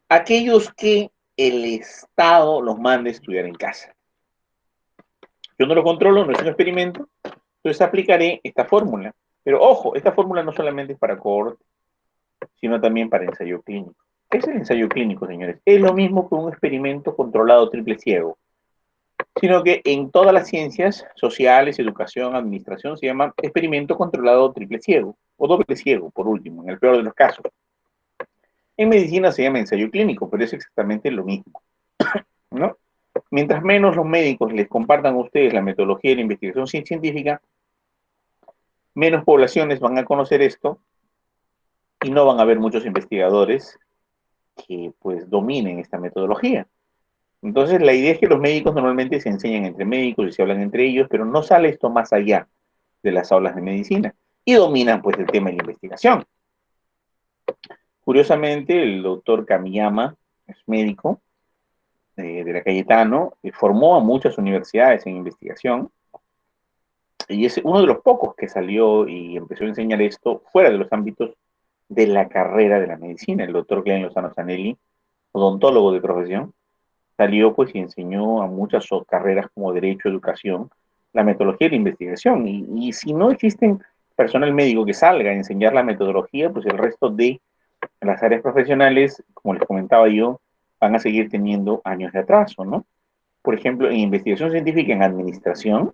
aquellos que el Estado los mande a estudiar en casa. Yo no lo controlo, no es un experimento, entonces aplicaré esta fórmula. Pero ojo, esta fórmula no solamente es para cohorte, sino también para ensayo clínico. ¿Qué es el ensayo clínico, señores? Es lo mismo que un experimento controlado triple ciego, sino que en todas las ciencias sociales, educación, administración, se llama experimento controlado triple ciego, o doble ciego, por último, en el peor de los casos. En medicina se llama ensayo clínico, pero es exactamente lo mismo, ¿no? Mientras menos los médicos les compartan a ustedes la metodología de la investigación científica, menos poblaciones van a conocer esto y no van a haber muchos investigadores que pues dominen esta metodología. Entonces la idea es que los médicos normalmente se enseñan entre médicos y se hablan entre ellos, pero no sale esto más allá de las aulas de medicina y dominan pues el tema de la investigación. Curiosamente, el doctor Kamiyama es médico de la Cayetano, formó a muchas universidades en investigación y es uno de los pocos que salió y empezó a enseñar esto fuera de los ámbitos de la carrera de la medicina. El doctor Glenn Lozano Zanelli, odontólogo de profesión, salió pues y enseñó a muchas carreras como Derecho, Educación, la metodología de la investigación. Y si no existen personal médico que salga a enseñar la metodología, pues el resto de las áreas profesionales, como les comentaba yo, van a seguir teniendo años de atraso, ¿no? Por ejemplo, en investigación científica en administración,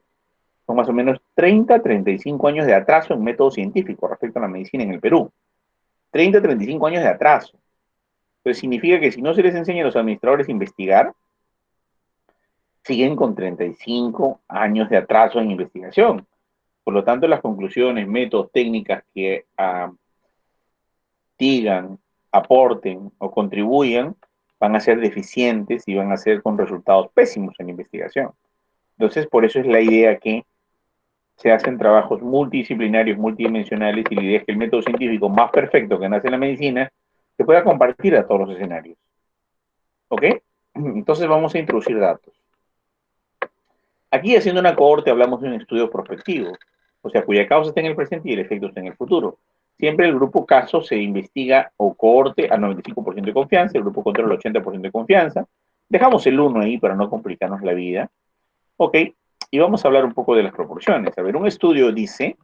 son más o menos 30 a 35 años de atraso en método científico respecto a la medicina en el Perú. 30 a 35 años de atraso. Entonces significa que si no se les enseña a los administradores a investigar, siguen con 35 años de atraso en investigación. Por lo tanto, las conclusiones, métodos, técnicas que digan, aporten o contribuyan van a ser deficientes y van a ser con resultados pésimos en la investigación. Entonces, por eso es la idea que se hacen trabajos multidisciplinarios, multidimensionales, y la idea es que el método científico más perfecto que nace en la medicina se pueda compartir a todos los escenarios. ¿Ok? Entonces vamos a introducir datos. Aquí, haciendo una cohorte, hablamos de un estudio prospectivo, o sea, cuya causa está en el presente y el efecto está en el futuro. Siempre el grupo caso se investiga o cohorte al 95% de confianza, el grupo control al 80% de confianza. Dejamos el 1 ahí para no complicarnos la vida. Ok, y vamos a hablar un poco de las proporciones. A ver, un estudio dice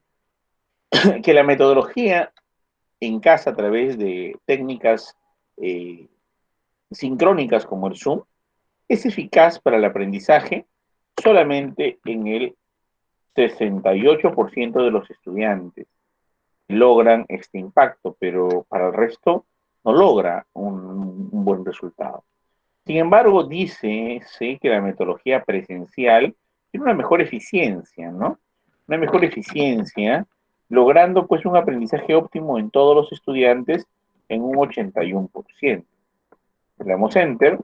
que la metodología en casa a través de técnicas sincrónicas como el Zoom es eficaz para el aprendizaje solamente en el 68% de los estudiantes logran este impacto, pero para el resto no logra un buen resultado. Sin embargo, dice que la metodología presencial tiene una mejor eficiencia, ¿no? Una mejor eficiencia, logrando pues un aprendizaje óptimo en todos los estudiantes en un 81%. Le damos Enter,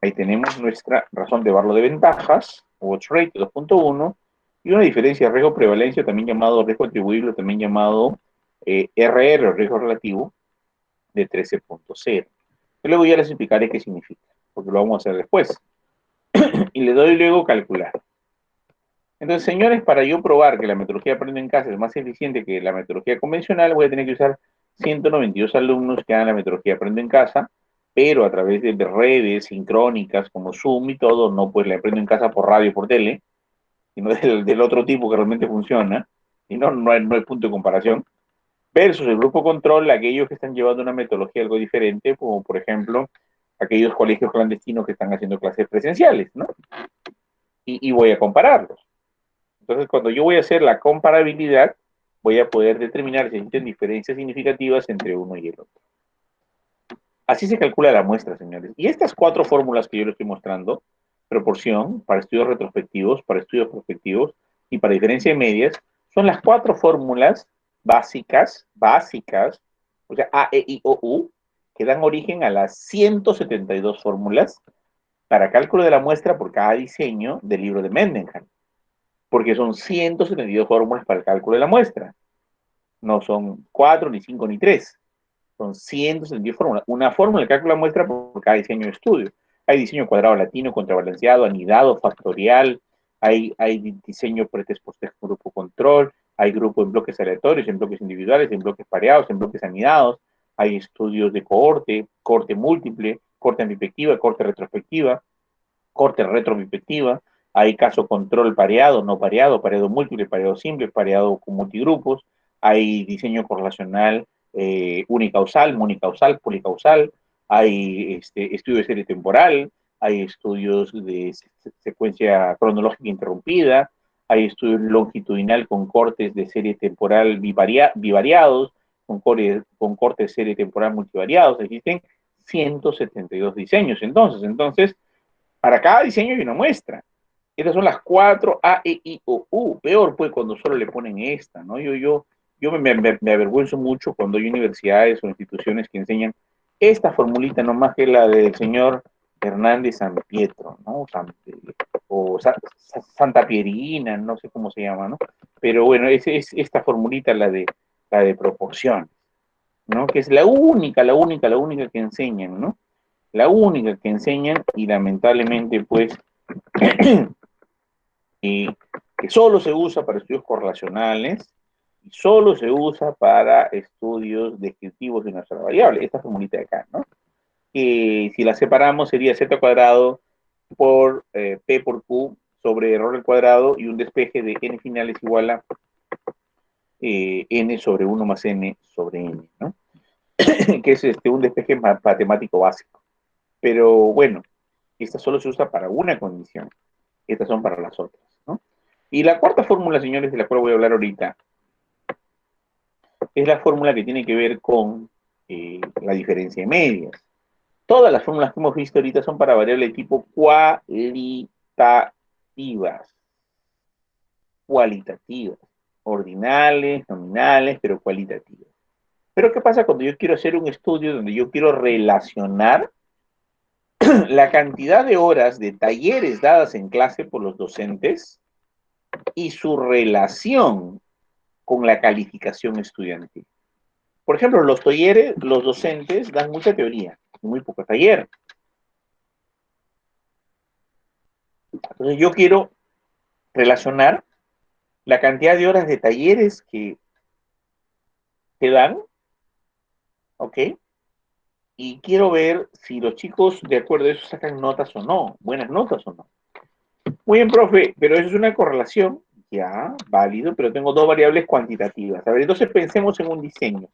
ahí tenemos nuestra razón de barlo de ventajas, odds rate 2.1, y una diferencia de riesgo-prevalencia, también llamado riesgo atribuible, también llamado RR, riesgo relativo, de 13.0. Luego ya les explicaré qué significa, porque lo vamos a hacer después. Y le doy luego calcular. Entonces, señores, para yo probar que la metodología de aprendo en casa es más eficiente que la metodología convencional, voy a tener que usar 192 alumnos que hagan la metodología de aprendo en casa, pero a través de redes sincrónicas como Zoom y todo, no pues la aprendo en casa por radio, por tele, sino del otro tipo que realmente funciona, y no hay punto de comparación, versus el grupo control, aquellos que están llevando una metodología algo diferente, como por ejemplo aquellos colegios clandestinos que están haciendo clases presenciales, ¿no? Y voy a compararlos. Entonces, cuando yo voy a hacer la comparabilidad, voy a poder determinar si existen diferencias significativas entre uno y el otro. Así se calcula la muestra, señores. Y estas 4 fórmulas que yo les estoy mostrando, proporción para estudios retrospectivos, para estudios prospectivos y para diferencia de medias, son las 4 fórmulas básicas, o sea, A, E, I, O, U, que dan origen a las 172 fórmulas para cálculo de la muestra por cada diseño del libro de Mendenhall, porque son 172 fórmulas para el cálculo de la muestra. No son 4, ni 5, ni 3. Son 172 fórmulas. Una fórmula de cálculo de la muestra por cada diseño de estudio. Hay diseño cuadrado latino, contrabalanceado, anidado, factorial. Hay diseño pretest post grupo control. Hay grupo en bloques aleatorios, en bloques individuales, en bloques pareados, en bloques anidados. Hay estudios de cohorte, corte múltiple, corte ambipectiva, corte retrospectiva, corte retrospectiva. Hay caso control pareado, no pareado, pareado múltiple, pareado simple, pareado con multigrupos. Hay diseño correlacional unicausal, monocausal, policausal. Hay estudio de serie temporal. Hay estudios de secuencia cronológica interrumpida. Hay estudios longitudinal con cortes de serie temporal bivariados, con cortes de serie temporal multivariados. Existen 172 diseños. Entonces, para cada diseño hay una muestra. Estas son las 4 A, E, I, O, U. Peor pues cuando solo le ponen esta, ¿no? Yo me avergüenzo mucho cuando hay universidades o instituciones que enseñan esta formulita nomás que la del señor Hernández San Pietro, ¿no? Santa Pierina, no sé cómo se llama, ¿no? Pero bueno, es esta formulita la de proporción, ¿no? Que es la única que enseñan, ¿no? La única que enseñan y lamentablemente pues que solo se usa para estudios correlacionales y solo se usa para estudios descriptivos de una sola variable, esta formulita de acá, ¿no? Que si la separamos sería z cuadrado por p por q sobre error al cuadrado y un despeje de n final es igual a n sobre 1 más n sobre n, ¿no? Que es un despeje matemático básico. Pero bueno, esta solo se usa para una condición. Estas son para las otras, ¿no? Y la cuarta fórmula, señores, de la cual voy a hablar ahorita, es la fórmula que tiene que ver con la diferencia de medias. Todas las fórmulas que hemos visto ahorita son para variables de tipo cualitativas, ordinales, nominales, pero cualitativas. Pero ¿qué pasa cuando yo quiero hacer un estudio donde yo quiero relacionar la cantidad de horas de talleres dadas en clase por los docentes y su relación con la calificación estudiantil? Por ejemplo, los docentes dan mucha teoría y muy poco taller. Entonces yo quiero relacionar la cantidad de horas de talleres que dan, ¿ok? Y quiero ver si los chicos, de acuerdo a eso, sacan notas o no, buenas notas o no. Muy bien, profe, pero eso es una correlación, ya, válido, pero tengo dos variables cuantitativas. A ver, entonces pensemos en un diseño.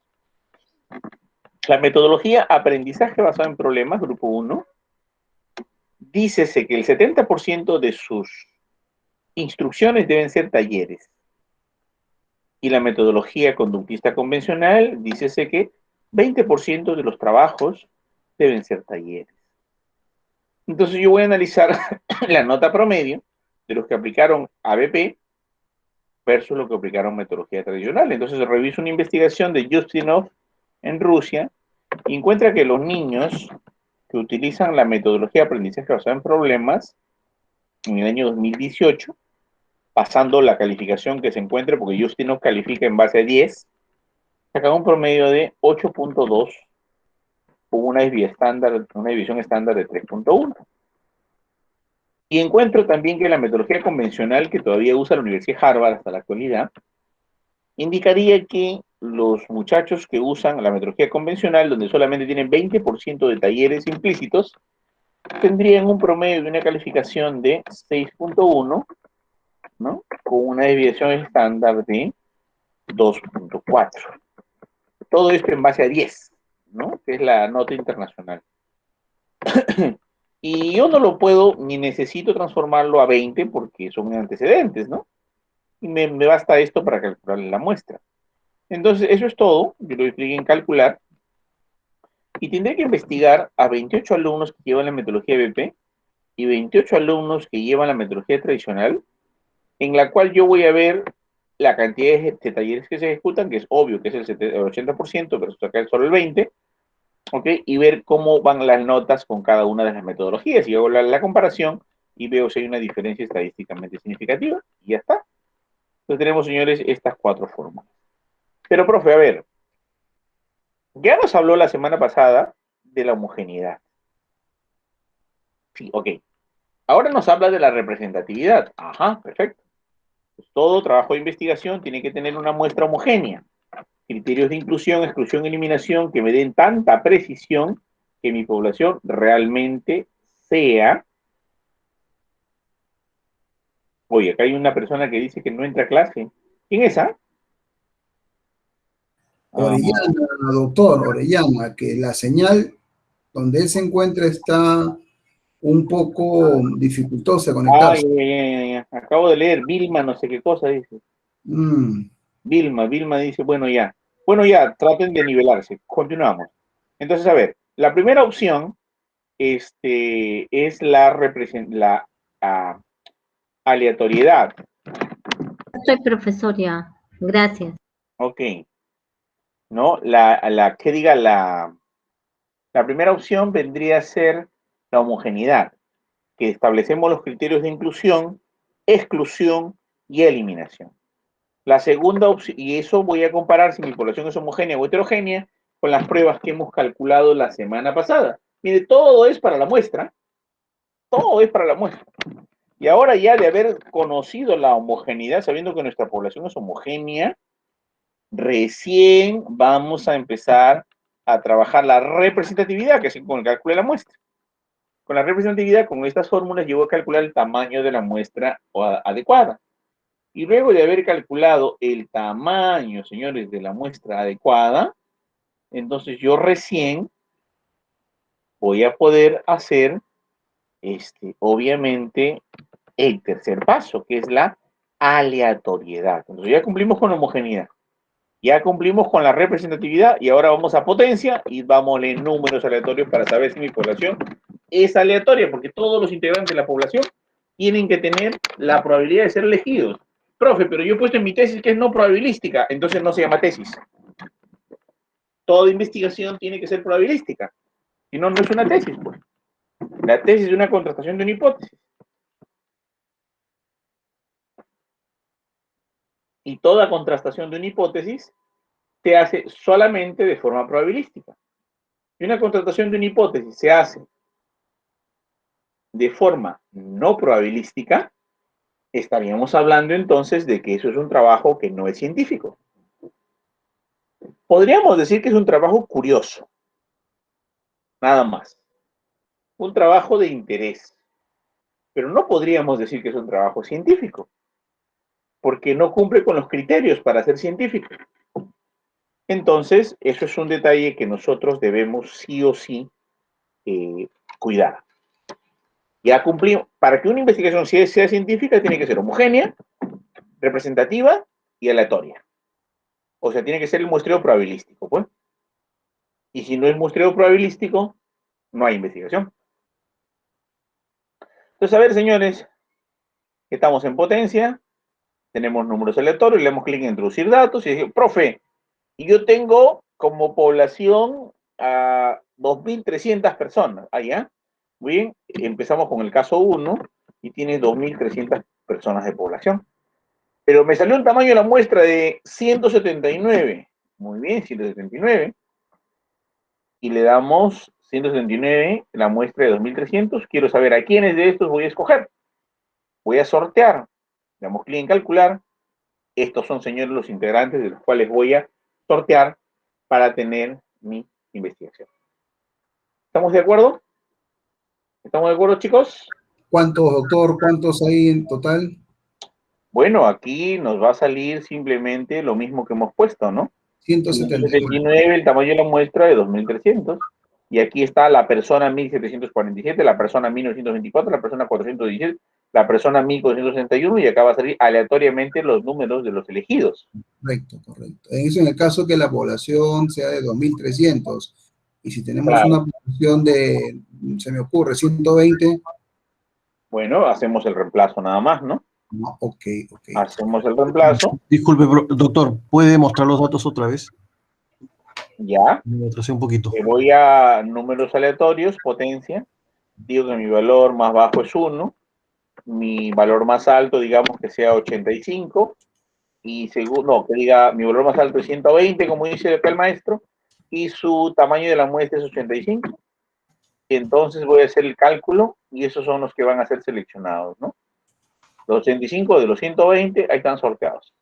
La metodología aprendizaje basado en problemas, grupo 1, dícese que el 70% de sus instrucciones deben ser talleres. Y la metodología conductista convencional, dícese que 20% de los trabajos deben ser talleres. Entonces yo voy a analizar la nota promedio de los que aplicaron ABP versus lo que aplicaron metodología tradicional. Entonces reviso una investigación de Justinov en Rusia y encuentra que los niños que utilizan la metodología de aprendizaje basada en problemas en el año 2018, pasando la calificación que se encuentre, porque Justinov califica en base a 10, sacan un promedio de 8.2 con una división estándar de 3.1. Y encuentro también que la metodología convencional que todavía usa la Universidad de Harvard hasta la actualidad, indicaría que los muchachos que usan la metodología convencional, donde solamente tienen 20% de talleres implícitos, tendrían un promedio de una calificación de 6.1, ¿no? Con una desviación estándar de 2.4. Todo esto en base a 10, ¿no? Que es la nota internacional. Y yo no lo puedo ni necesito transformarlo a 20 porque son antecedentes, ¿no? Y me basta esto para calcular la muestra. Entonces, eso es todo. Yo lo expliqué en calcular. Y tendré que investigar a 28 alumnos que llevan la metodología BP y 28 alumnos que llevan la metodología tradicional, en la cual yo voy a ver la cantidad de talleres que se ejecutan, que es obvio que es el 80%, pero acá es solo el 20%, ¿ok? Y ver cómo van las notas con cada una de las metodologías. Y hago la comparación y veo si hay una diferencia estadísticamente significativa. Y ya está. Entonces tenemos, señores, estas 4 fórmulas. Pero, profe, a ver, ya nos habló la semana pasada de la homogeneidad. Sí, ok. Ahora nos habla de la representatividad. Ajá, perfecto. Pues todo trabajo de investigación tiene que tener una muestra homogénea. Criterios de inclusión, exclusión, eliminación que me den tanta precisión que mi población realmente sea... Oye, acá hay una persona que dice que no entra a clase. ¿Quién es esa? Orellana, doctor Orellana, que la señal donde él se encuentra está un poco dificultosa Ay, conectarse. acabo de leer, Vilma, no sé qué cosa dice. Mm. Vilma dice, bueno ya, traten de nivelarse. Continuamos. Entonces, a ver, la primera opción es la aleatoriedad. Soy profesor ya. Gracias. Ok. ¿No? La primera opción vendría a ser la homogeneidad, que establecemos los criterios de inclusión, exclusión y eliminación. La segunda opción, y eso voy a comparar si mi población es homogénea o heterogénea con las pruebas que hemos calculado la semana pasada. Mire, todo es para la muestra, todo es para la muestra. Y ahora ya de haber conocido la homogeneidad, sabiendo que nuestra población es homogénea, recién vamos a empezar a trabajar la representatividad, que es con el cálculo de la muestra. Con la representatividad, con estas fórmulas, yo voy a calcular el tamaño de la muestra adecuada. Y luego de haber calculado el tamaño, señores, de la muestra adecuada, entonces yo recién voy a poder hacer, obviamente, el tercer paso, que es la aleatoriedad. Entonces ya cumplimos con la homogeneidad. Ya cumplimos con la representatividad y ahora vamos a potencia y vamos a leer números aleatorios para saber si mi población es aleatoria, porque todos los integrantes de la población tienen que tener la probabilidad de ser elegidos. Profe, pero yo he puesto en mi tesis que es no probabilística, entonces no se llama tesis. Toda investigación tiene que ser probabilística, si no, no es una tesis, pues. La tesis es una contrastación de una hipótesis. Y toda contrastación de una hipótesis se hace solamente de forma probabilística. Si una contrastación de una hipótesis se hace de forma no probabilística, estaríamos hablando entonces de que eso es un trabajo que no es científico. Podríamos decir que es un trabajo curioso, nada más. Un trabajo de interés. Pero no podríamos decir que es un trabajo científico, porque no cumple con los criterios para ser científico. Entonces, eso es un detalle que nosotros debemos sí o sí cuidar. Ya cumplimos. Para que una investigación sea científica, tiene que ser homogénea, representativa y aleatoria. O sea, tiene que ser el muestreo probabilístico, pues. Y si no es muestreo probabilístico, no hay investigación. Entonces, a ver, señores, estamos en potencia, tenemos números aleatorios, le damos clic en introducir datos y decimos, profe, y yo tengo como población a 2.300 personas. Allá, muy bien, empezamos con el caso 1 y tiene 2.300 personas de población. Pero me salió un tamaño de la muestra de 179. Muy bien, 179. Y le damos 179, la muestra de 2.300. Quiero saber a quiénes de estos voy a escoger. Voy a sortear. Le damos clic en calcular. Estos son, señores, los integrantes de los cuales voy a sortear para tener mi investigación. ¿Estamos de acuerdo? ¿Estamos de acuerdo, chicos? ¿Cuántos, doctor? ¿Cuántos hay en total? Bueno, aquí nos va a salir simplemente lo mismo que hemos puesto, ¿no? 179. 179, el tamaño de la muestra de 2.300. Y aquí está la persona 1.747, la persona 1.924, la persona 417, la persona 1.461, y acá va a salir aleatoriamente los números de los elegidos. Correcto, correcto. Eso en el caso que la población sea de 2.300. Y si tenemos Claro. una población de, se me ocurre, 120. Bueno, hacemos el reemplazo nada más, ¿no? No, ok. Hacemos el reemplazo. Disculpe, doctor, ¿puede mostrar los datos otra vez? Ya. Me atrasé un poquito. Voy a números aleatorios, potencia. Digo que mi valor más bajo es 1. Mi valor más alto, digamos que sea 85. Y no, que diga mi valor más alto es 120, como dice acá el maestro. Y su tamaño de la muestra es 85. Y entonces voy a hacer el cálculo y esos son los que van a ser seleccionados, ¿no? Los 85 de los 120, ahí están sorteados.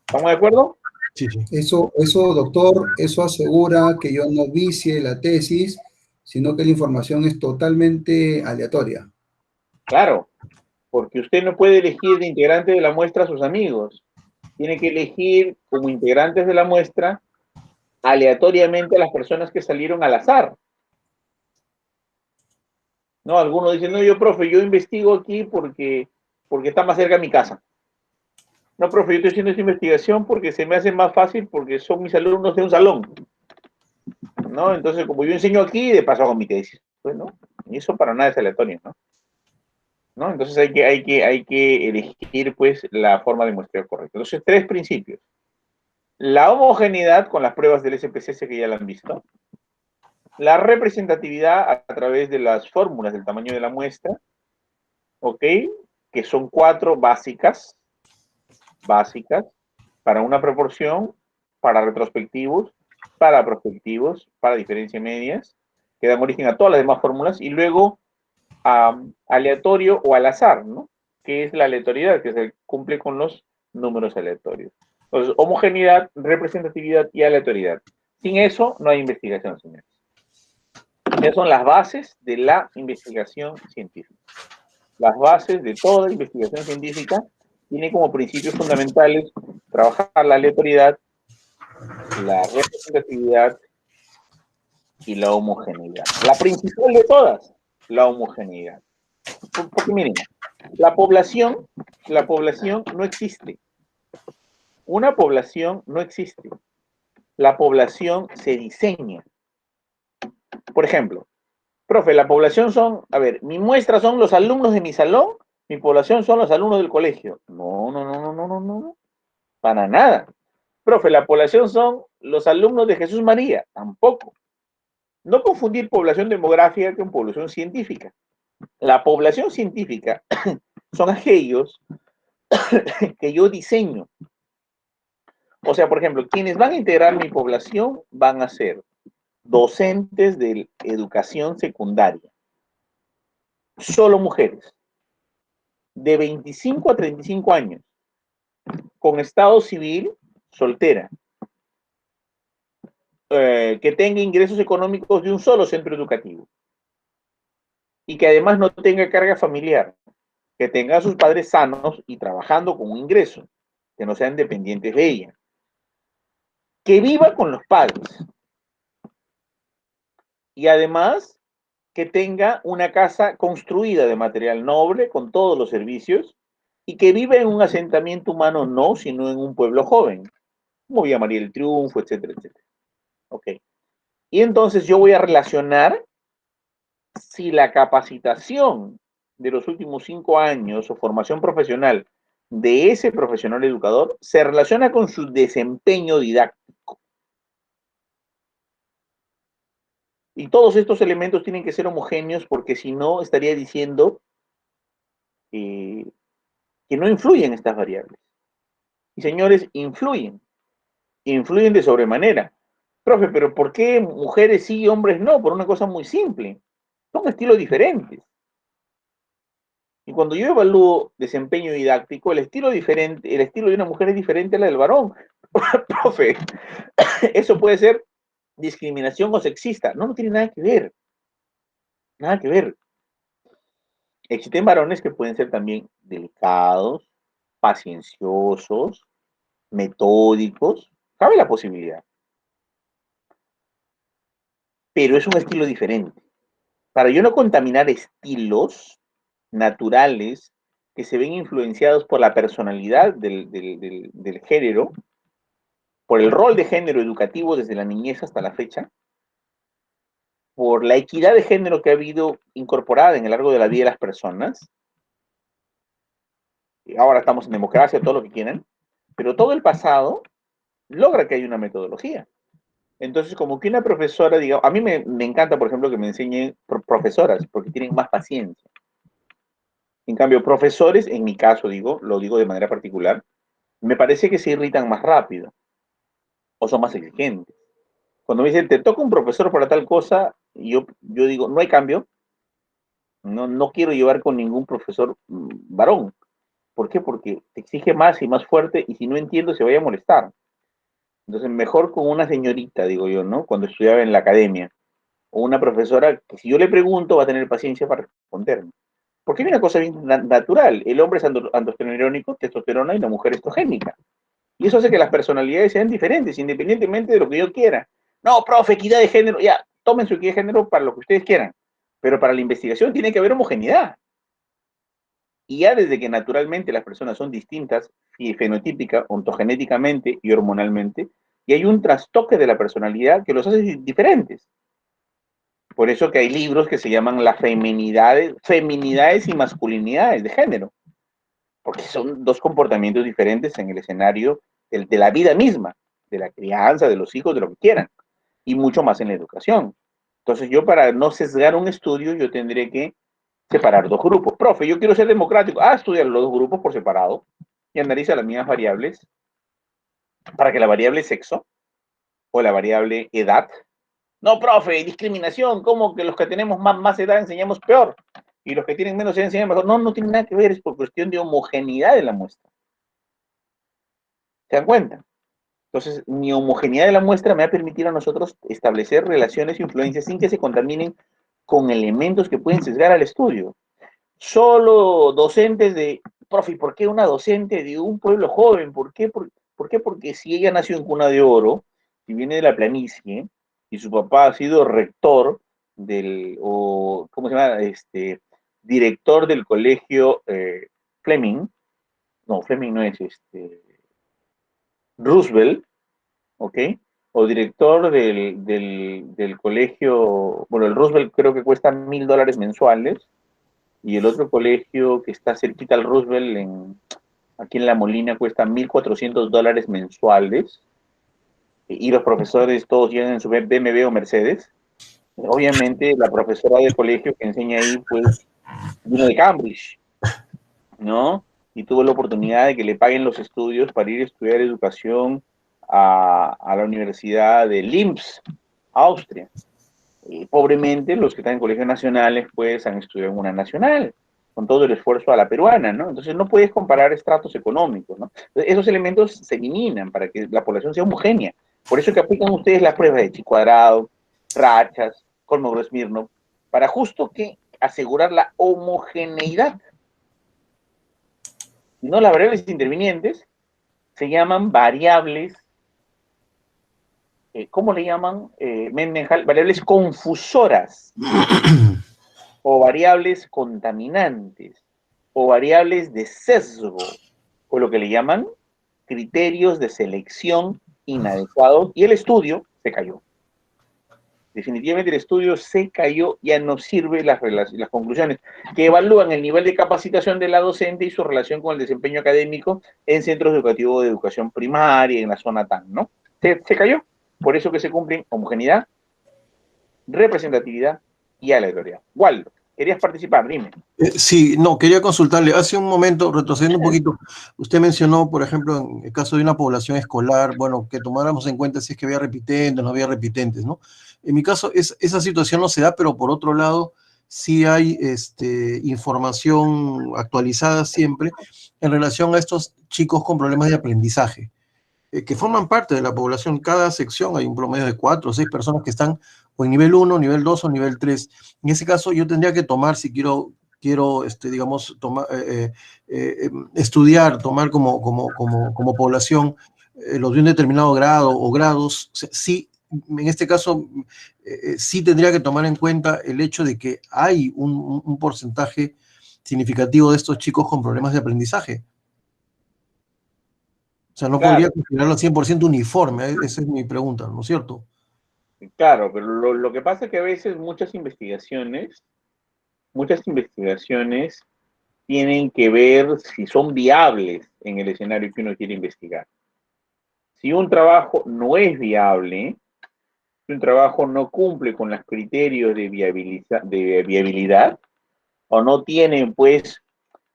¿Estamos de acuerdo? Sí. Eso, doctor, eso asegura que yo no vicie la tesis, sino que la información es totalmente aleatoria. Claro, porque usted no puede elegir de integrante de la muestra a sus amigos. Tiene que elegir como integrantes de la muestra aleatoriamente a las personas que salieron al azar. No, algunos dicen, no, profe, yo investigo aquí porque está más cerca de mi casa. No, profe, yo estoy haciendo esta investigación porque se me hace más fácil porque son mis alumnos de un salón. ¿No? Entonces, como yo enseño aquí, de paso hago mi tesis. Pues, ¿no? Y eso para nada es aleatorio, ¿no? Entonces hay que elegir, pues, la forma de muestreo correcta. Entonces, 3 principios. La homogeneidad con las pruebas del SPSS que ya la han visto. La representatividad a través de las fórmulas del tamaño de la muestra. ¿Ok? Que son 4 básicas, para una proporción, para retrospectivos, para prospectivos, para diferencia medias, que dan origen a todas las demás fórmulas, y luego aleatorio o al azar, ¿no? Que es la aleatoriedad, que se cumple con los números aleatorios. Entonces, homogeneidad, representatividad y aleatoriedad. Sin eso, no hay investigación, señores. Esas son las bases de la investigación científica. Las bases de toda investigación científica tiene como principios fundamentales trabajar la aleatoriedad, la representatividad y la homogeneidad. La principal de todas, la homogeneidad. Porque miren, la población no existe. Una población no existe. La población se diseña. Por ejemplo, profe, la población son, a ver, mi muestra son los alumnos de mi salón, mi población son los alumnos del colegio. No, no, no, no, no, no, no, para nada. Profe, la población son los alumnos de Jesús María, tampoco. No confundir población demográfica con población científica. La población científica son aquellos que yo diseño. O sea, por ejemplo, quienes van a integrar mi población van a ser docentes de educación secundaria. Solo mujeres. De 25 a 35 años. Con estado civil, soltera. Que tenga ingresos económicos de un solo centro educativo. Y que además no tenga carga familiar. Que tenga a sus padres sanos y trabajando con un ingreso. Que no sean dependientes de ella. Que viva con los padres. Y además que tenga una casa construida de material noble con todos los servicios y que viva en un asentamiento humano no, sino en un pueblo joven, como Villa María del Triunfo, etcétera, etcétera. Ok. Y entonces yo voy a relacionar si la capacitación de los últimos 5 años o formación profesional de ese profesional educador se relaciona con su desempeño didáctico. Y todos estos elementos tienen que ser homogéneos porque si no estaría diciendo que no influyen estas variables. Y señores, influyen de sobremanera. Profe, pero ¿por qué mujeres sí y hombres no? Por una cosa muy simple. Son estilos diferentes. Y cuando yo evalúo desempeño didáctico, el estilo de una mujer es diferente a la del varón. Profe, eso puede ser discriminación o sexista. No, no tiene nada que ver. Nada que ver. Existen varones que pueden ser también delicados, pacienciosos, metódicos. Cabe la posibilidad. Pero es un estilo diferente. Para yo no contaminar estilos naturales que se ven influenciados por la personalidad del género, por el rol de género educativo desde la niñez hasta la fecha, por la equidad de género que ha habido incorporada en el largo de la vida de las personas. Y ahora estamos en democracia, todo lo que quieran, pero todo el pasado logra que haya una metodología. Entonces, como que una profesora, diga, a mí me encanta, por ejemplo, que me enseñen profesoras, porque tienen más paciencia. En cambio, profesores, en mi caso, lo digo de manera particular, me parece que se irritan más rápido o son más exigentes. Cuando me dicen, te toca un profesor para tal cosa, yo digo, no hay cambio, no quiero llevar con ningún profesor varón. ¿Por qué? Porque te exige más y más fuerte y si no entiendo se vaya a molestar. Entonces, mejor con una señorita, digo yo, ¿no? Cuando estudiaba en la academia, o una profesora que si yo le pregunto va a tener paciencia para responderme. Porque hay una cosa bien natural, el hombre es androstenónico, testosterona, y la mujer estrogénica. Y eso hace que las personalidades sean diferentes, independientemente de lo que yo quiera. No, profe, equidad de género, ya, tomen su equidad de género para lo que ustedes quieran. Pero para la investigación tiene que haber homogeneidad. Y ya desde que naturalmente las personas son distintas, fenotípica, ontogenéticamente y hormonalmente, y hay un trastoque de la personalidad que los hace diferentes. Por eso que hay libros que se llaman las feminidades y masculinidades de género, porque son dos comportamientos diferentes en el escenario de la vida misma, de la crianza, de los hijos, de lo que quieran, y mucho más en la educación. Entonces yo para no sesgar un estudio, yo tendré que separar dos grupos. Profe, yo quiero ser democrático. Estudiar los dos grupos por separado y analiza las mismas variables para que la variable sexo o la variable edad. No, profe, discriminación, ¿cómo que los que tenemos más edad enseñamos peor? Y los que tienen menos edad enseñan mejor. No, no tiene nada que ver, es por cuestión de homogeneidad de la muestra. ¿Se dan cuenta? Entonces, mi homogeneidad de la muestra me va a permitir a nosotros establecer relaciones e influencias sin que se contaminen con elementos que pueden sesgar al estudio. Solo docentes de, profe, ¿por qué una docente de un pueblo joven? ¿Por qué? Porque si ella nació en cuna de oro, si viene de la planicie, y su papá ha sido rector ¿cómo se llama? director del colegio Fleming, no, Fleming no es Roosevelt, ¿ok? O director del colegio, bueno, el Roosevelt creo que cuesta $1,000 mensuales, y el otro colegio que está cerquita al Roosevelt, aquí en La Molina, cuesta $1,400 mensuales, y los profesores todos llegan en su BMW o Mercedes. Obviamente la profesora de colegio que enseña ahí, pues, vino de Cambridge, ¿no? Y tuvo la oportunidad de que le paguen los estudios para ir a estudiar educación a la Universidad de Linz, Austria. Y pobremente los que están en colegios nacionales, pues, han estudiado en una nacional, con todo el esfuerzo a la peruana, ¿no? Entonces no puedes comparar estratos económicos, ¿no? Entonces, esos elementos se eliminan para que la población sea homogénea. Por eso que aplican ustedes las pruebas de Chi cuadrado, Rachas, Kolmogorov-Smirnov, para justo que asegurar la homogeneidad. Y no, las variables intervinientes se llaman variables, ¿cómo le llaman? Mendenhall, variables confusoras, o variables contaminantes, o variables de sesgo, o lo que le llaman criterios de selección inadecuados, y el estudio se cayó. Definitivamente el estudio se cayó, ya no sirve las conclusiones que evalúan el nivel de capacitación de la docente y su relación con el desempeño académico en centros educativos de educación primaria, en la zona TAN, ¿no? Se cayó. Por eso que se cumplen homogeneidad, representatividad y aleatoriedad. Waldo, querías participar, dime. Sí, no, quería consultarle. Hace un momento, retrocediendo un poquito, usted mencionó, por ejemplo, en el caso de una población escolar, bueno, que tomáramos en cuenta si es que había repitentes, no había repitentes, ¿no? En mi caso, esa situación no se da, pero por otro lado, sí hay información actualizada siempre en relación a estos chicos con problemas de aprendizaje, que forman parte de la población. Cada sección hay un promedio de 4 o 6 personas que están o en nivel 1, nivel 2 o nivel 3. En ese caso, yo tendría que tomar, si quiero digamos, estudiar, tomar como población los de un determinado grado o grados. O sea, sí, en este caso, sí tendría que tomar en cuenta el hecho de que hay un porcentaje significativo de estos chicos con problemas de aprendizaje. O sea, no Claro, podría considerarlo 100% uniforme, esa es mi pregunta, ¿no es cierto? claro, pero lo que pasa es que a veces muchas investigaciones tienen que ver si son viables en el escenario que uno quiere investigar. Si un trabajo no es viable, si un trabajo no cumple con los criterios de viabilidad, o no tienen, pues,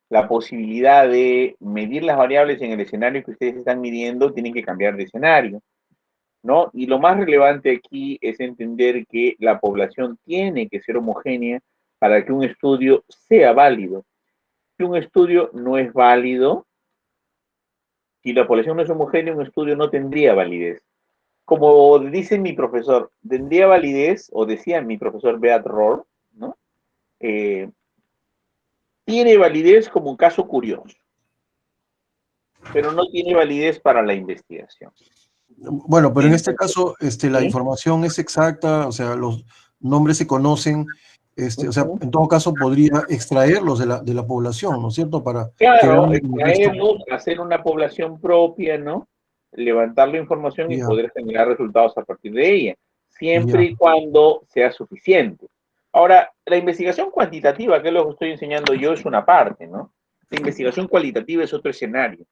la posibilidad de medir las variables en el escenario que ustedes están midiendo, tienen que cambiar de escenario, ¿no? Y lo más relevante aquí es entender que la población tiene que ser homogénea para que un estudio sea válido. Si un estudio no es válido, si la población no es homogénea, un estudio no tendría validez. Como dice mi profesor, tendría validez, o decía mi profesor Beat Rohr, ¿no? Tiene validez como un caso curioso, pero no tiene validez para la investigación. Bueno, pero en este Entonces, caso, la ¿sí? información es exacta, o sea, los nombres se conocen, o sea, Uh-huh. en todo caso podría extraerlos de la población, ¿no es cierto? Para que Claro, vean el resto. extraerlos, hacer una población propia, ¿no? Levantar la información y Ya, poder generar resultados a partir de ella, siempre ya, y cuando sea suficiente. Ahora, la investigación cuantitativa, que es lo que estoy enseñando yo, es una parte, ¿no? La investigación cualitativa es otro escenario,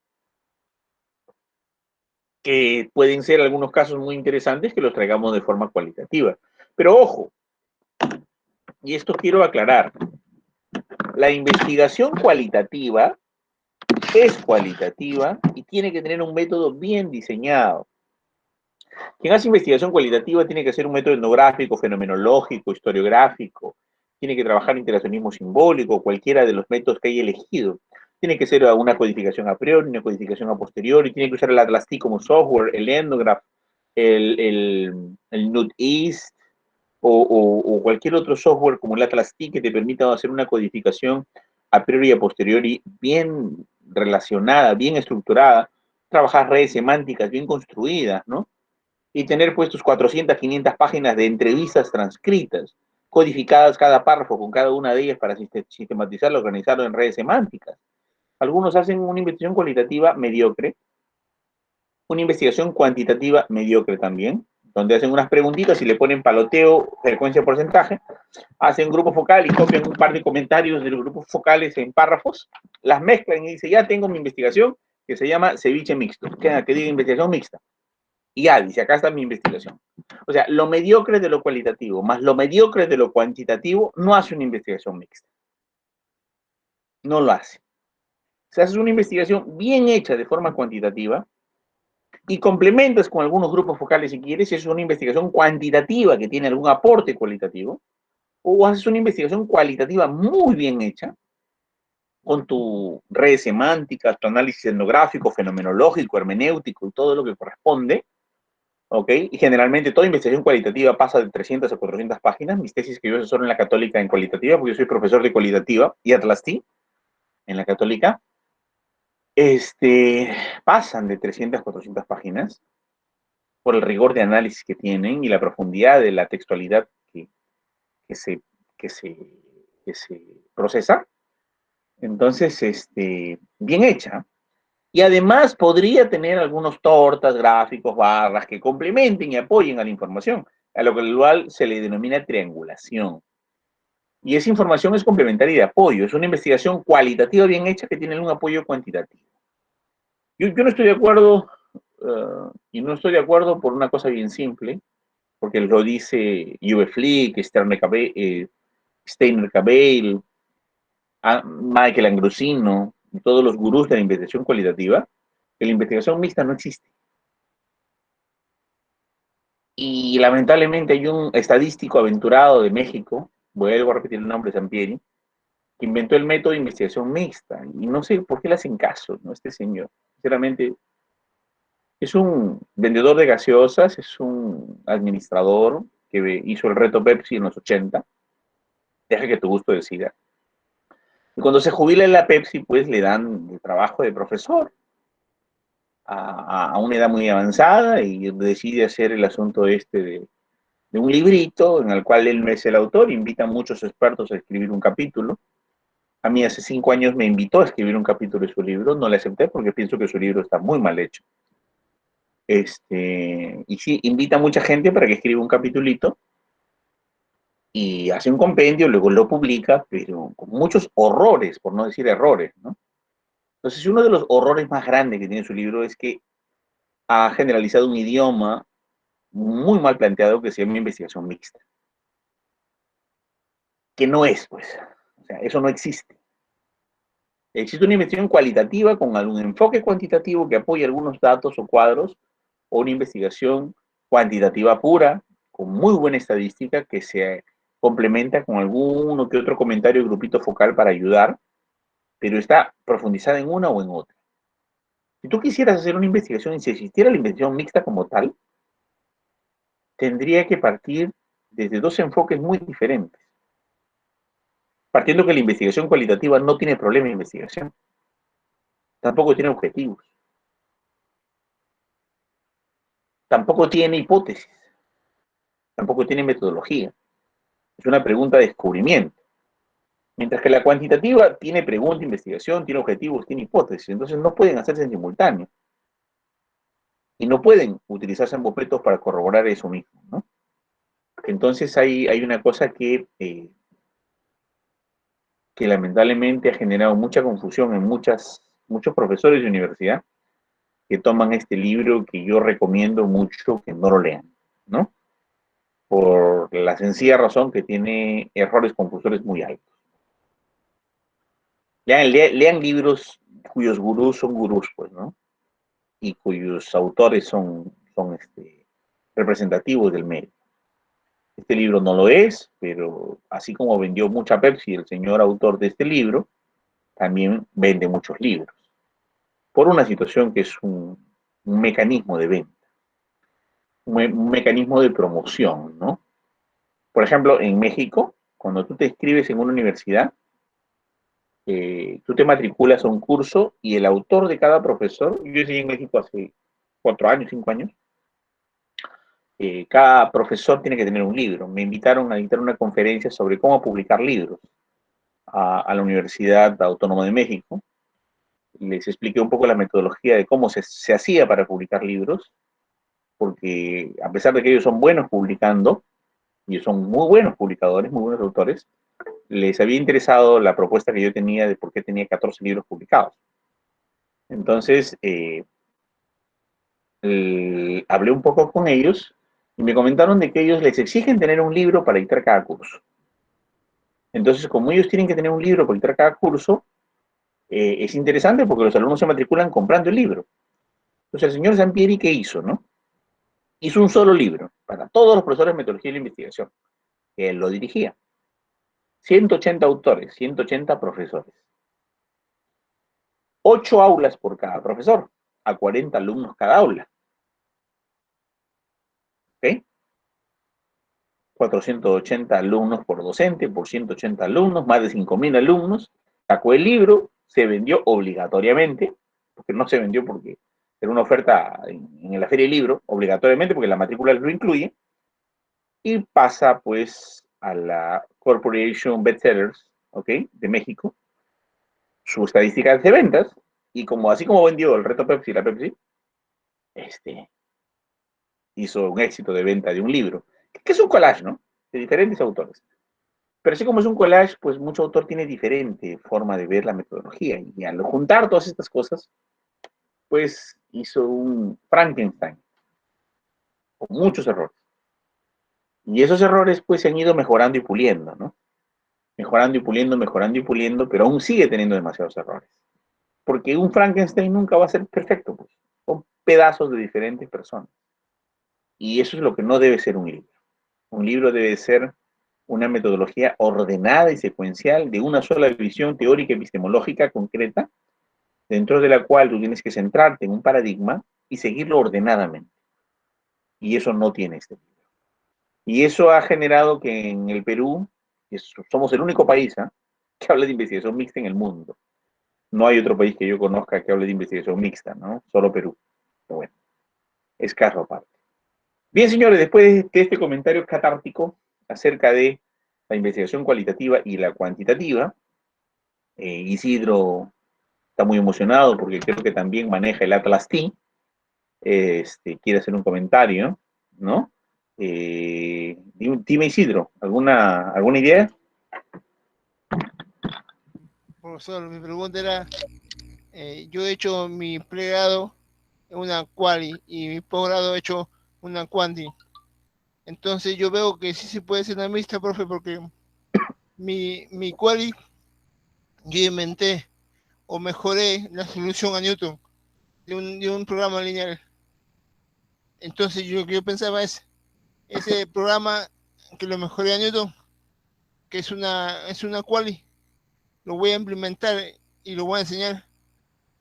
que pueden ser algunos casos muy interesantes que los traigamos de forma cualitativa. Pero ojo, y esto quiero aclarar, la investigación cualitativa es cualitativa y tiene que tener un método bien diseñado. Quien hace investigación cualitativa tiene que hacer un método etnográfico, fenomenológico, historiográfico, tiene que trabajar interaccionismo simbólico, cualquiera de los métodos que haya elegido. Tiene que ser una codificación a priori, una codificación a posteriori, tiene que usar el Atlas-T como software, el Ethnograph, el NUT-East, o cualquier otro software como el Atlas-T que te permita hacer una codificación a priori y a posteriori bien relacionada, bien estructurada, trabajar redes semánticas bien construidas, ¿no? Y tener pues tus 400, 500 páginas de entrevistas transcritas. codificadas cada párrafo con cada una de ellas para sistematizarlo, organizarlo en redes semánticas. Algunos hacen una investigación cualitativa mediocre, una investigación cuantitativa mediocre también, donde hacen unas preguntitas y le ponen paloteo, frecuencia, porcentaje, hacen un grupo focal y copian un par de comentarios de los grupos focales en párrafos, las mezclan y dicen, ya tengo mi investigación que se llama ceviche mixto, que diga investigación mixta. Y ya, dice, acá está mi investigación. O sea, lo mediocre de lo cualitativo más lo mediocre de lo cuantitativo no hace una investigación mixta. No lo hace. Se hace una investigación bien hecha de forma cuantitativa y complementas con algunos grupos focales si quieres, si es una investigación cuantitativa que tiene algún aporte cualitativo, o haces una investigación cualitativa muy bien hecha con tu red semántica, tu análisis etnográfico, fenomenológico, hermenéutico y todo lo que corresponde, ¿ok? Y generalmente toda investigación cualitativa pasa de 300 a 400 páginas. Mis tesis que yo asesoro en la Católica en cualitativa, porque yo soy profesor de cualitativa y Atlas-T en la Católica, pasan de 300 a 400 páginas por el rigor de análisis que tienen y la profundidad de la textualidad que se, que se, que se procesa. Entonces, bien hecha. Y además podría tener algunos tortas, gráficos, barras que complementen y apoyen a la información, a lo que se le denomina triangulación. Y esa información es complementaria y de apoyo. Es una investigación cualitativa bien hecha que tiene un apoyo cuantitativo. Yo no estoy de acuerdo, y no estoy de acuerdo por una cosa bien simple, porque lo dice Uwe Flick, Steiner Cabell, Michael Angrosino, y todos los gurús de la investigación cualitativa, que la investigación mixta no existe. Y lamentablemente hay un estadístico aventurado de México, vuelvo a repetir el nombre, Sampieri, que inventó el método de investigación mixta. Y no sé por qué le hacen caso, ¿no? Este señor. Sinceramente, es un vendedor de gaseosas, es un administrador que hizo el reto Pepsi en los 80. Deja que tu gusto decida. Y cuando se jubila en la Pepsi, pues le dan el trabajo de profesor a una edad muy avanzada y decide hacer el asunto de un librito en el cual él no es el autor, invita a muchos expertos a escribir un capítulo. A mí hace 5 años me invitó a escribir un capítulo de su libro, no le acepté porque pienso que su libro está muy mal hecho. Y sí, invita a mucha gente para que escriba un capitulito y hace un compendio, luego lo publica, pero con muchos horrores, por no decir errores, ¿no? Entonces, uno de los horrores más grandes que tiene su libro es que ha generalizado un idioma muy mal planteado que se llama investigación mixta. Que no es, pues. O sea, eso no existe. Existe una investigación cualitativa con algún enfoque cuantitativo que apoya algunos datos o cuadros, o una investigación cuantitativa pura, con muy buena estadística, que se complementa con alguno que otro comentario y grupito focal para ayudar, pero está profundizada en una o en otra. Si tú quisieras hacer una investigación y si existiera la investigación mixta como tal, tendría que partir desde dos enfoques muy diferentes. Partiendo que la investigación cualitativa no tiene problema de investigación, tampoco tiene objetivos, tampoco tiene hipótesis, tampoco tiene metodología. Es una pregunta de descubrimiento. Mientras que la cuantitativa tiene pregunta, investigación, tiene objetivos, tiene hipótesis. Entonces no pueden hacerse en simultáneo. Y no pueden utilizarse ambos métodos para corroborar eso mismo, ¿no? Entonces hay una cosa que lamentablemente ha generado mucha confusión en muchos profesores de universidad que toman este libro que yo recomiendo mucho que no lo lean, ¿no? Por la sencilla razón que tiene errores confusores muy altos. Lean libros cuyos gurús son gurús, pues, ¿no? Y cuyos autores son representativos del medio. Este libro no lo es, pero así como vendió mucha Pepsi el señor autor de este libro, también vende muchos libros, por una situación que es un mecanismo de venta, un mecanismo de promoción, ¿no? Por ejemplo, en México, cuando tú te inscribes en una universidad, tú te matriculas a un curso y el autor de cada profesor, yo estoy en México hace 4 años, 5 años, cada profesor tiene que tener un libro. Me invitaron a dictar una conferencia sobre cómo publicar libros a la Universidad Autónoma de México. Les expliqué un poco la metodología de cómo se hacía para publicar libros, porque a pesar de que ellos son buenos publicando, y son muy buenos publicadores, muy buenos autores, les había interesado la propuesta que yo tenía de por qué tenía 14 libros publicados. Entonces, hablé un poco con ellos y me comentaron de que ellos les exigen tener un libro para dictar cada curso. Entonces, como ellos tienen que tener un libro para dictar cada curso, es interesante porque los alumnos se matriculan comprando el libro. Entonces, el señor Zampieri, ¿qué hizo, no? Hizo un solo libro para todos los profesores de metodología y la investigación, que él lo dirigía. 180 autores, 180 profesores. 8 aulas por cada profesor, a 40 alumnos cada aula. ¿Ok? 480 alumnos por docente, por 180 alumnos, más de 5.000 alumnos. Sacó el libro, se vendió obligatoriamente, porque no se vendió porque era una oferta en la Feria del Libro, obligatoriamente porque la matrícula lo incluye, y pasa pues a la Corporation Bestsellers, ¿ok? De México, su estadística de ventas, y como así como vendió el reto Pepsi, la Pepsi, hizo un éxito de venta de un libro, que es un collage, ¿no? De diferentes autores. Pero así como es un collage, pues mucho autor tiene diferente forma de ver la metodología, y al juntar todas estas cosas, pues hizo un Frankenstein, con muchos errores. Y esos errores pues se han ido mejorando y puliendo, ¿no? Mejorando y puliendo, pero aún sigue teniendo demasiados errores. Porque un Frankenstein nunca va a ser perfecto, pues. Son pedazos de diferentes personas. Y eso es lo que no debe ser un libro. Un libro debe ser una metodología ordenada y secuencial de una sola visión teórica epistemológica concreta, dentro de la cual tú tienes que centrarte en un paradigma y seguirlo ordenadamente. Y eso no tiene este libro. Y eso ha generado que en el Perú, somos el único país que habla de investigación mixta en el mundo. No hay otro país que yo conozca que hable de investigación mixta, ¿no? Solo Perú. Pero bueno, es caso aparte. Bien, señores, después de este comentario catártico acerca de la investigación cualitativa y la cuantitativa, Isidro está muy emocionado porque creo que también maneja el Atlas T. Quiere hacer un comentario, ¿no? Dime, Isidro, ¿alguna idea? Profesor, mi pregunta era, yo he hecho mi pregrado en una quali y mi posgrado he hecho una quanti. Entonces yo veo que sí se puede hacer una mixta, profe, porque mi quali yo inventé o mejoré la solución a Newton de un programa lineal. Entonces yo lo que yo pensaba es, ese programa que lo mejoré a Newton, que es una quali, lo voy a implementar y lo voy a enseñar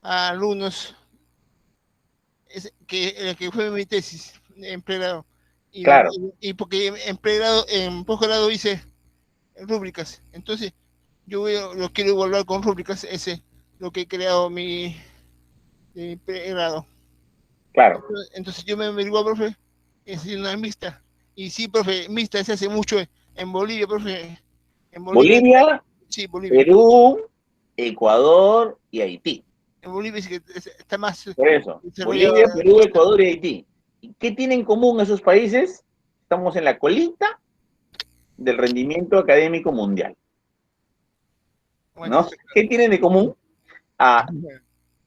a alumnos, que fue mi tesis en pregrado. Claro. Y porque en pregrado, en posgrado hice rúbricas. Entonces, yo lo quiero evaluar con rúbricas, lo que he creado mi pregrado. Claro. Entonces yo me averiguo, profe, es una mixta. Y sí, profe, mixta se hace mucho en Bolivia, profe. En Bolivia, sí, Bolivia. Perú, Ecuador y Haití. En Bolivia es que está más... Por eso, Bolivia, Perú, Ecuador y Haití. ¿Y qué tienen en común esos países? Estamos en la colita del rendimiento académico mundial. ¿No? ¿Qué tienen de común?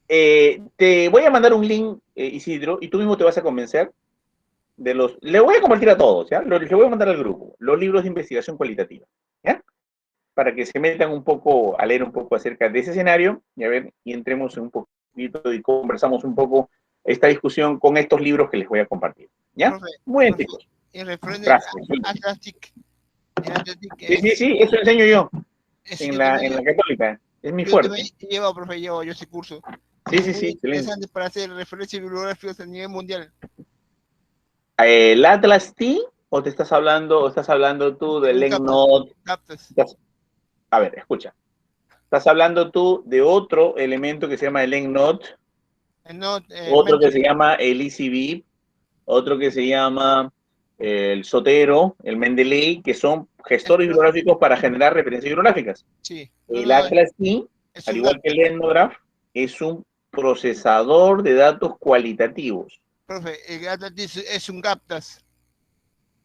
Te voy a mandar un link, Isidro, y tú mismo te vas a convencer de los... Le voy a compartir a todos, ¿ya? Le voy a mandar al grupo los libros de investigación cualitativa, ¿ya? Para que se metan un poco, a leer un poco acerca de ese escenario, y a ver, y entremos un poquito y conversamos un poco esta discusión con estos libros que les voy a compartir, ¿ya? Profe, muy bien, chicos. El referente Atlantic. Sí, eso enseño yo en la Católica. Es mi fuerte. Llevo ese curso. Sí, interesante para hacer referencias bibliográficas a nivel mundial. ¿El Atlas T o estás hablando tú del EndNote? A ver, escucha. Estás hablando tú de otro elemento que se llama el EndNote, otro que se llama el EasyBib, otro que se llama el Sotero, el Mendeley, que son gestores bibliográficos para generar referencias bibliográficas. Sí. El Atlas I, es al un igual que el Ethnograph, es un procesador de datos cualitativos. Profe, el Atlas es un Captas.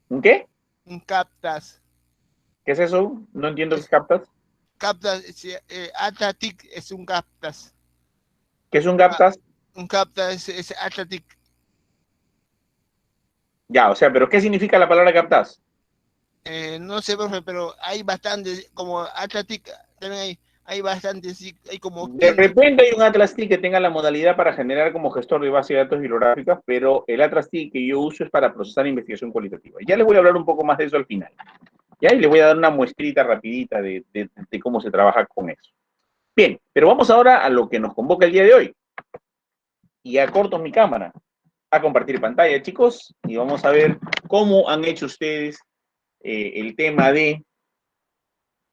¿Un qué? Un Captas. ¿Qué es eso? No entiendo qué captas. Captas, Atlantic es un Captas. ¿Qué es un captas? Un Captas es Atlantic. Ya, o sea, pero ¿qué significa la palabra captas? No sé, profe, pero hay bastantes, como Atlantic, también hay bastantes, hay como De 15. repente hay un Atlas TI que tenga la modalidad para generar como gestor de base de datos bibliográficas, pero el Atlas TI que yo uso es para procesar investigación cualitativa. Ya les voy a hablar un poco más de eso al final. Ya, y les voy a dar una muestrita rapidita de cómo se trabaja con eso. Bien, pero vamos ahora a lo que nos convoca el día de hoy. Y ya corto mi cámara a compartir pantalla, chicos, y vamos a ver cómo han hecho ustedes el tema de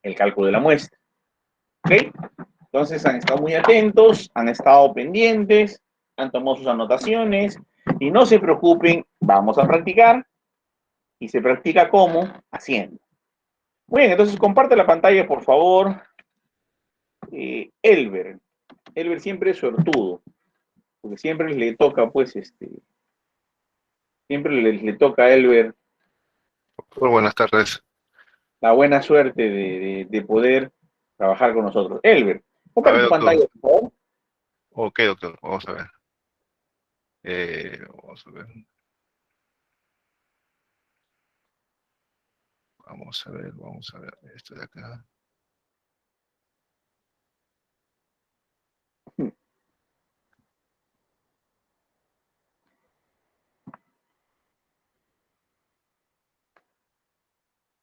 el cálculo de la muestra. ¿Ok? Entonces han estado muy atentos, han estado pendientes, han tomado sus anotaciones y no se preocupen, vamos a practicar y se practica ¿cómo? Haciendo. Muy bien, entonces comparte la pantalla, por favor. Elber siempre es suertudo, porque siempre le toca, pues, siempre le toca a Elber Muy buenas tardes. la buena suerte de poder trabajar con nosotros. Elber, A comparte ver, tu doctor. pantalla, por favor. Ok, doctor. Vamos a ver. Vamos a ver. Vamos a ver. Esto de acá.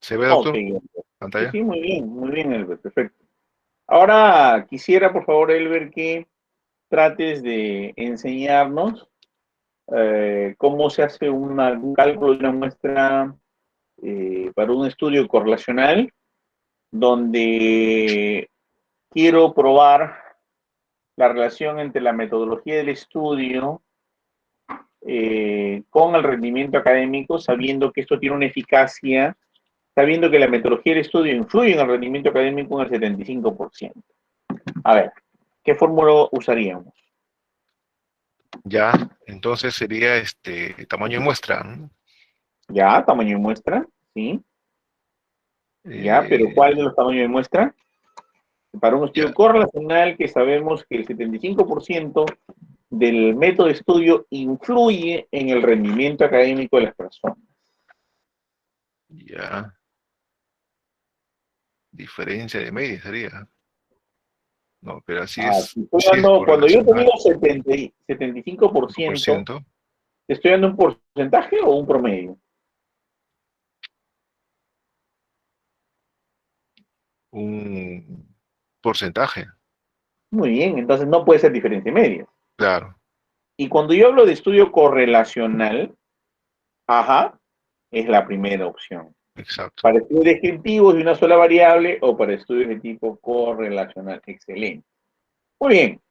¿Se ve, Ok, doctor? sí, ¿Pantalla? sí, muy bien, Elber, perfecto. Ahora quisiera, por favor, Elber, que trates de enseñarnos cómo se hace un cálculo de una muestra para un estudio correlacional, donde quiero probar la relación entre la metodología del estudio con el rendimiento académico, sabiendo que esto tiene una eficacia, sabiendo que la metodología del estudio influye en el rendimiento académico en el 75%. A ver, ¿qué fórmula usaríamos? Ya. Entonces sería tamaño de muestra, ¿no? Ya, tamaño de muestra, sí. Ya, pero Eh, ¿cuál de los tamaños de muestra? Para un estudio ya. correlacional que sabemos que el 75% del método de estudio influye en el rendimiento académico de las personas. Ya. Diferencia de media sería. No, pero así es. Estoy Sí es dando, cuando yo te correlacional. digo 75%, 5%. ¿te estoy dando un porcentaje o un promedio? Un porcentaje. Muy bien, entonces no puede ser diferencia media. Claro. Y cuando yo hablo de estudio correlacional, ajá, es la primera opción. Exacto. Para estudios descriptivos de una sola variable o para estudios de tipo correlacional. Excelente. Muy bien.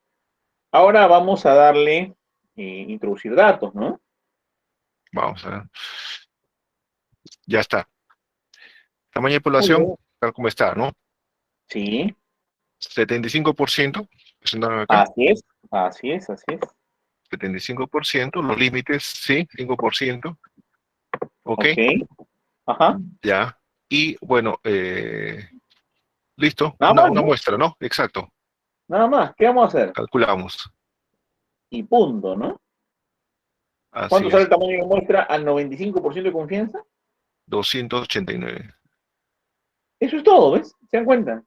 Ahora vamos a darle introducir datos, ¿no? Vamos a ver. Ya está. Tamaño de Muy población, bien. tal como está, ¿no? Sí, 75%, presentaron acá. así es, así es, así es. 75%, los límites, sí, 5%. Ok, Ok, ajá. ya. Y bueno, listo, Nada una, más, una ¿no? muestra, ¿no? Exacto, Nada más. ¿Qué vamos a hacer? calculamos. Y punto, ¿no? Así ¿Cuánto sale es, el tamaño de muestra al 95% de confianza? 289. Eso es todo, ¿ves? ¿Se dan cuenta?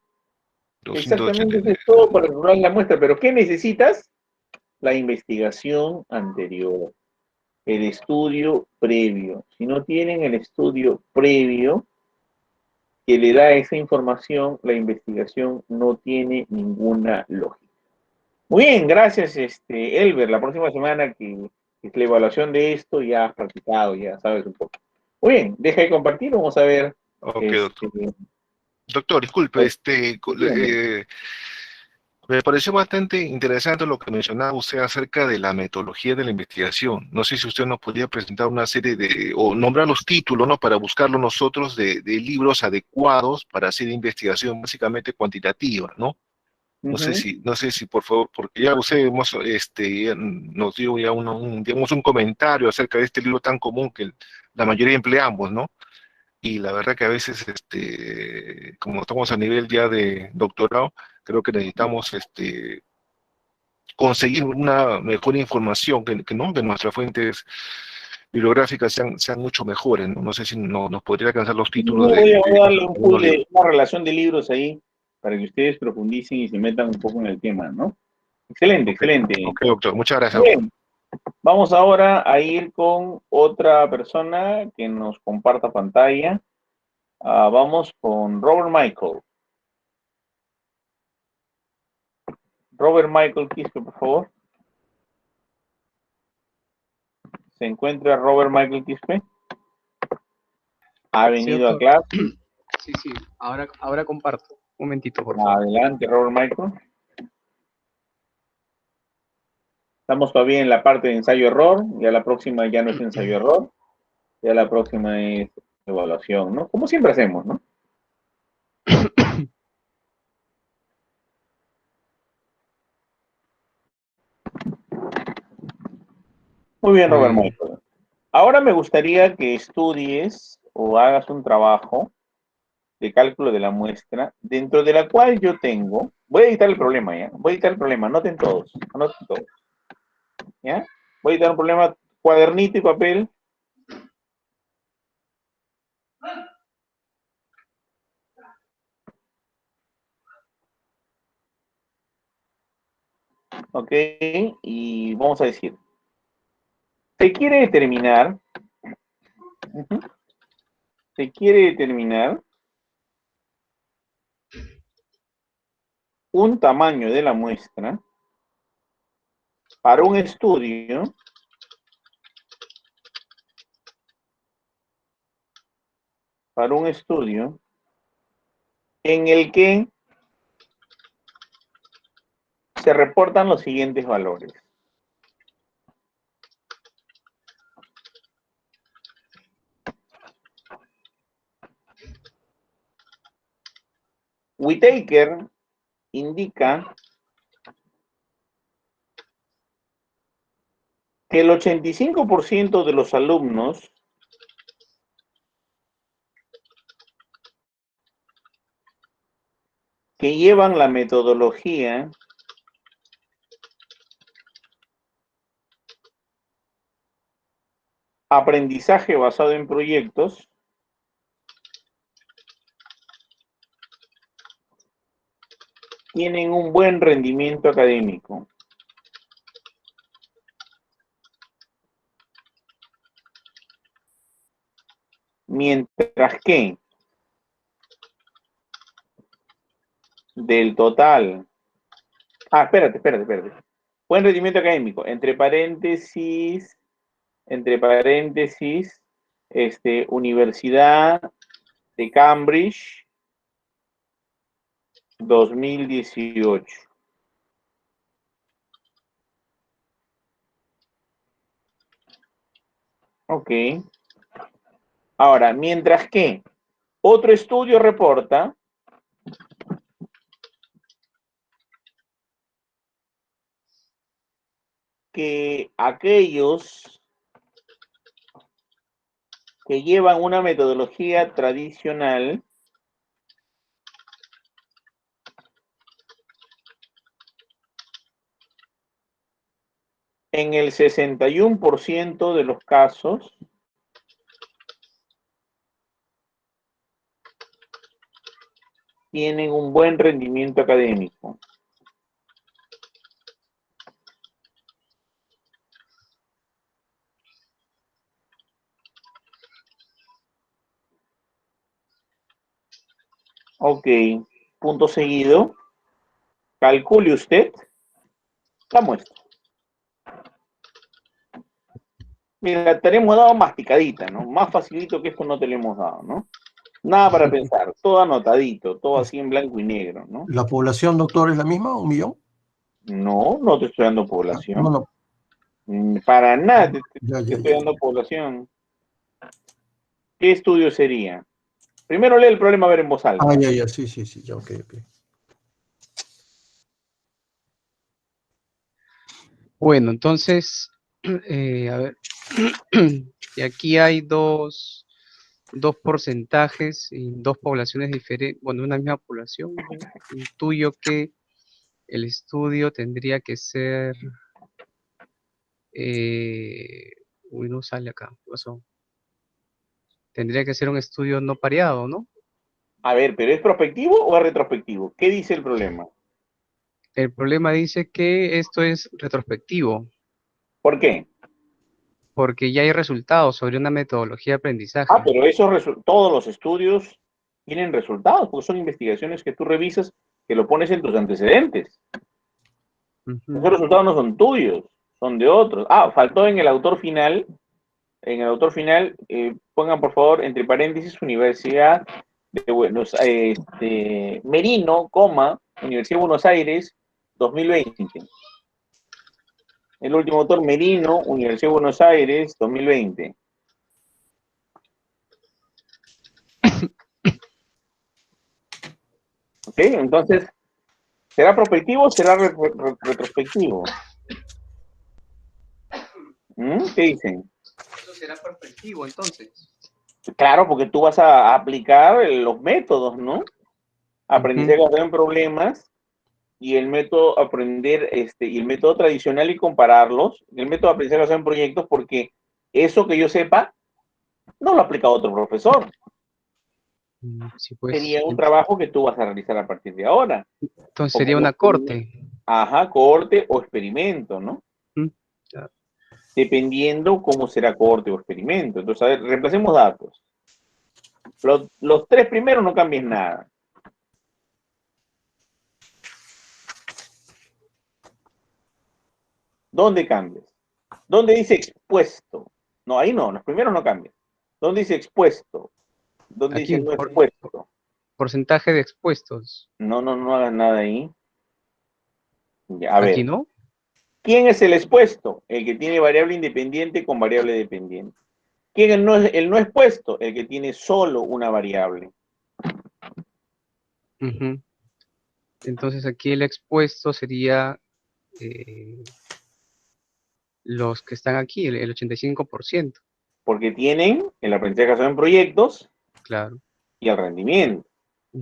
Exactamente, eso 289. es todo para calcular la muestra. Pero ¿qué necesitas? La investigación anterior, el estudio previo. Si no tienen el estudio previo que le da esa información, la investigación no tiene ninguna lógica. Muy bien, gracias, Elber. La próxima semana que es la evaluación de esto, ya has practicado, ya sabes un poco. Muy bien, deja de compartir, vamos a ver. Ok, Este, doctor. Doctor, disculpe, dígame. Me pareció bastante interesante lo que mencionaba usted acerca de la metodología de la investigación. No sé si usted nos podría presentar una serie de, o nombrar los títulos, ¿no? Para buscarlo nosotros de libros adecuados para hacer investigación básicamente cuantitativa, ¿no? Ujú. No sé si por favor, porque ya usted ya nos dio ya digamos un comentario acerca de este libro tan común que la mayoría empleamos, ¿no? Y la verdad que a veces, como estamos a nivel ya de doctorado, creo que necesitamos conseguir una mejor información, ¿no? Que nuestras fuentes bibliográficas sean mucho mejores, ¿no? No sé si nos podría alcanzar los títulos Voy a de darle un pool algunos libros. de una relación de libros ahí para que ustedes profundicen y se metan un poco en el tema, ¿no? Excelente, Ok, excelente. ok, doctor. Muchas gracias, doctor. Bien, vamos ahora a ir con otra persona que nos comparta pantalla. Vamos con Robert Michael. Robert Michael Quispe, por favor. ¿Se encuentra Robert Michael Quispe? ¿Ha Sí, venido a doctor. clase? Sí, sí. Ahora comparto. Un momentito, por favor. Adelante, Robert Michael. Estamos todavía en la parte de ensayo-error. Ya la próxima ya no es ensayo-error. Ya la próxima es evaluación, ¿no? Como siempre hacemos, ¿no? Muy bien, Robert Michael. Ahora me gustaría que estudies o hagas un trabajo de cálculo de la muestra, dentro de la cual yo tengo, voy a editar el problema, ¿ya? Voy a editar el problema, anoten todos, ¿ya? Voy a editar un problema, cuadernito y papel. Ok, y vamos a decir, se quiere determinar, se quiere determinar un tamaño de la muestra para un estudio en el que se reportan los siguientes valores. Whittaker indica que el 85% de los alumnos que llevan la metodología aprendizaje basado en proyectos tienen un buen rendimiento académico. Mientras que del total... espérate. Buen rendimiento académico, entre paréntesis, Universidad de Cambridge 2018. Ok. Ahora, mientras que otro estudio reporta que aquellos que llevan una metodología tradicional en el 61% de los casos tienen un buen rendimiento académico. Ok, punto seguido. Calcule usted la muestra. Mira, te hemos dado masticadita, ¿no? Más facilito que esto no te lo hemos dado, ¿no? Nada para pensar, todo anotadito, todo así en blanco y negro, ¿no? ¿La población, doctor, es la misma? ¿1 millón? No, no te estoy dando No, población. no. Para nada Ya, te ya, estoy ya. dando población. ¿Qué estudio sería? Primero lee el problema a ver en voz alta. Ah, ya, ya, sí, sí, sí, ya, ok, ok. Bueno, entonces, a ver, y aquí hay dos porcentajes y dos poblaciones diferentes, bueno, una misma población. Yo intuyo que el estudio tendría que ser, uy, no sale acá, ¿qué pasó? Tendría que ser un estudio no pareado, ¿no? A ver, ¿pero es prospectivo o es retrospectivo? ¿Qué dice el problema? El problema dice que esto es retrospectivo, ¿Por qué? porque ya hay resultados sobre una metodología de Ah, aprendizaje. pero todos los estudios tienen resultados, porque son investigaciones que tú revisas, que lo pones en tus antecedentes. Ujú. Esos resultados no son tuyos, son de otros. Ah, faltó en el autor final. En el autor final, pongan por favor entre paréntesis Universidad de Buenos Aires, Merino, Universidad de Buenos Aires, 2020. El último autor, Merino, Universidad de Buenos Aires, 2020. ¿Ok? Entonces, ¿será prospectivo o será retrospectivo? ¿Qué dicen? Eso será perspectivo, entonces. Claro, porque tú vas a aplicar los métodos, ¿no? Aprendizaje basado en problemas y el método aprender, y el método tradicional y compararlos, el método de aprendizaje basado en proyectos, porque eso que yo sepa, no lo ha aplicado otro profesor. Sí, pues, Sería un trabajo que tú vas a realizar a partir de ahora. entonces Como sería un una corte. ajá, corte o experimento, ¿no? Mm, ya. Dependiendo cómo será corte o experimento. Entonces, a ver, reemplacemos datos. Los tres primeros no cambies nada. ¿Dónde cambias? ¿Dónde dice expuesto? No, ahí no, los primeros no cambian. ¿Dónde dice expuesto? ¿Dónde dice Aquí, no expuesto? porcentaje de expuestos. No hagas nada ahí. Ya, a Aquí, ver, ¿no? ¿quién es el expuesto? El que tiene variable independiente con variable dependiente. ¿Quién es el no expuesto? El que tiene solo una variable. Ujú. Entonces aquí el expuesto sería eh, los que están aquí, el 85%. Porque tienen el aprendizaje basado en proyectos Claro. y el rendimiento.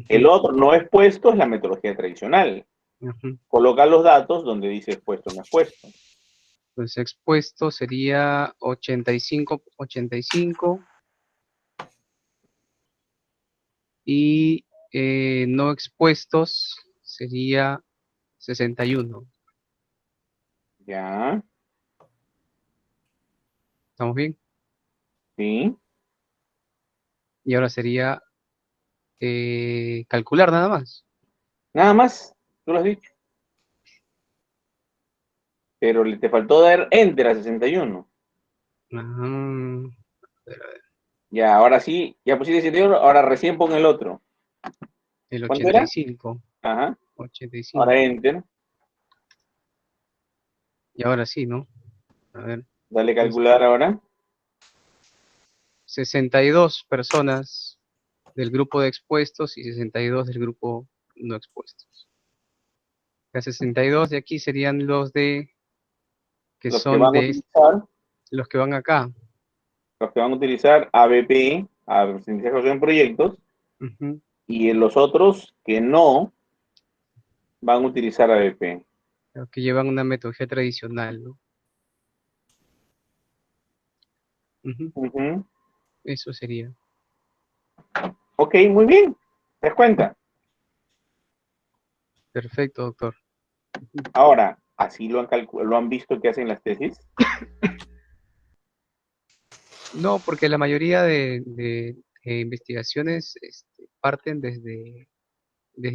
El Ujú, otro no expuesto es la metodología tradicional. ujú. Coloca los datos donde dice expuesto o no expuesto. Entonces expuesto sería 85 y no expuestos sería 61. Ya, ¿Estamos bien? sí. Y ahora sería calcular nada más. Nada más, tú lo has dicho. Pero te faltó dar enter a 61. Ajá. A ver, Ya, ahora sí, ya pusiste 61, ahora recién pon el otro. el ¿Cuánto era? 85. Ajá, ahora 85. enter. Y ahora sí, ¿no? A ver. Dale calcular Entonces, ahora. 62 personas del grupo de expuestos y 62 del grupo no expuestos. Las 62 de aquí serían que Los que son van a de utilizar, los que van acá. los que van a utilizar ABP, aprendizaje en proyectos, Ujú. y los otros que no van a utilizar ABP. Los que llevan una metodología tradicional, ¿no? Ujú. Ujú. Eso sería. Ok, muy bien. ¿Te das cuenta? Perfecto, doctor. Ahora, así lo han visto que hacen las tesis. No, porque la mayoría de investigaciones parten desde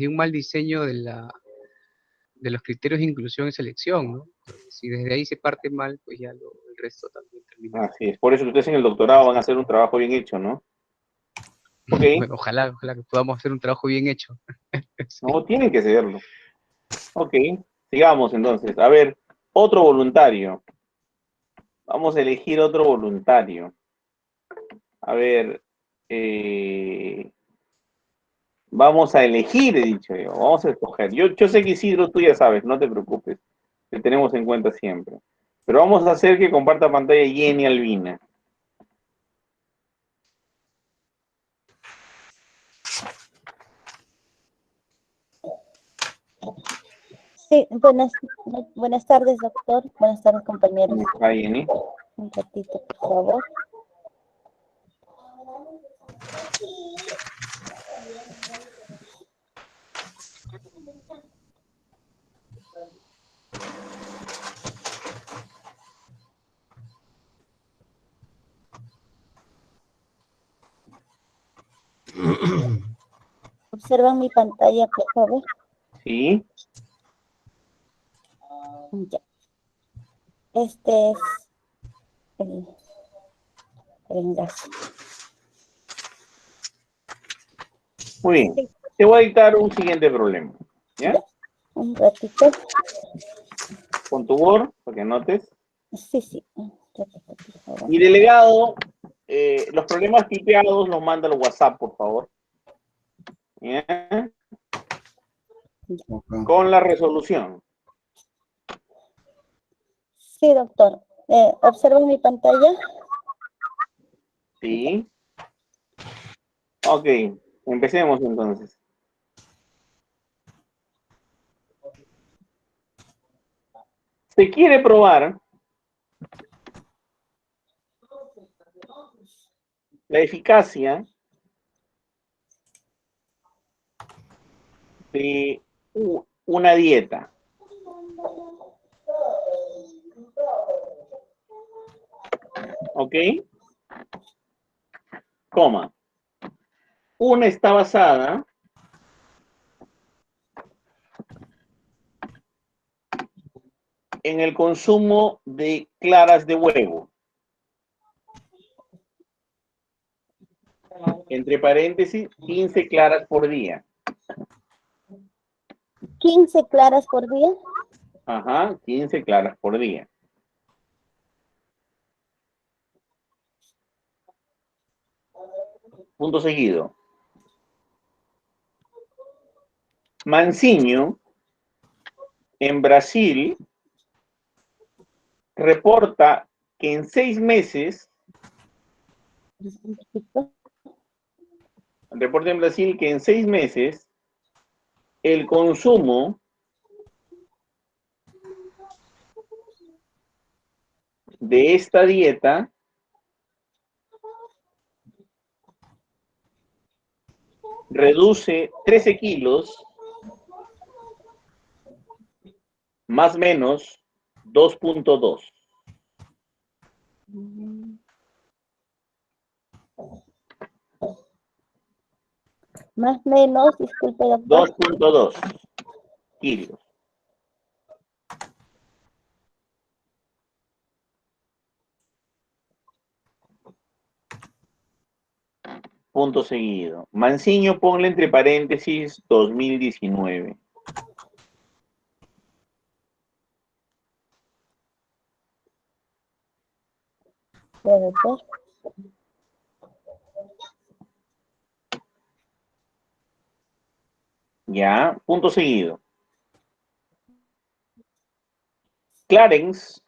un mal diseño de los criterios de inclusión y selección, ¿no? Si desde ahí se parte mal, pues ya el resto también termina. Así es. Por eso ustedes en el doctorado van a hacer un trabajo bien hecho, ¿no? Ok, Ojalá que podamos hacer un trabajo bien hecho. Sí. no, tienen que serlo. Ok, sigamos entonces. A ver, otro voluntario. Vamos a elegir otro voluntario. A ver, vamos a elegir, he dicho yo. Vamos a escoger. Yo sé que Isidro, tú ya sabes, no te preocupes. Te tenemos en cuenta siempre. Pero vamos a hacer que comparta pantalla Jenny Albina. Sí, buenas tardes, doctor. Buenas tardes, compañeros. ¿Cómo está, Jenny? Un ratito, por favor. Observan mi pantalla, por favor. Sí. Ya. Este es el enlace. Muy bien. Sí, Te voy a dictar un siguiente problema. ¿Ya? ya. Un ratito. Con tu Word, para que anotes. Sí. Un ratito, por favor. Mi delegado, los problemas tipeados los manda al WhatsApp, por favor. ¿Ya? Con la resolución. Sí, doctor. ¿Observan mi pantalla? Sí. Ok, empecemos entonces. Se quiere probar la eficacia de una dieta. ¿Ok? Coma. Una está basada en el consumo de claras de huevo. Entre paréntesis, 15 claras por día. 15 claras por día. Ajá, 15 claras por día. Punto seguido. Mansinho, en Brasil, reporta que en 6 meses, reporta en Brasil que en 6 meses, el consumo de esta dieta reduce 13 kilos, más o menos 2.2. Más o menos, disculpe, doctor. 2.2 kilos. Punto seguido. Mansiño, ponle entre paréntesis 2019. Ya, doctor. Ya, punto seguido. Clarence,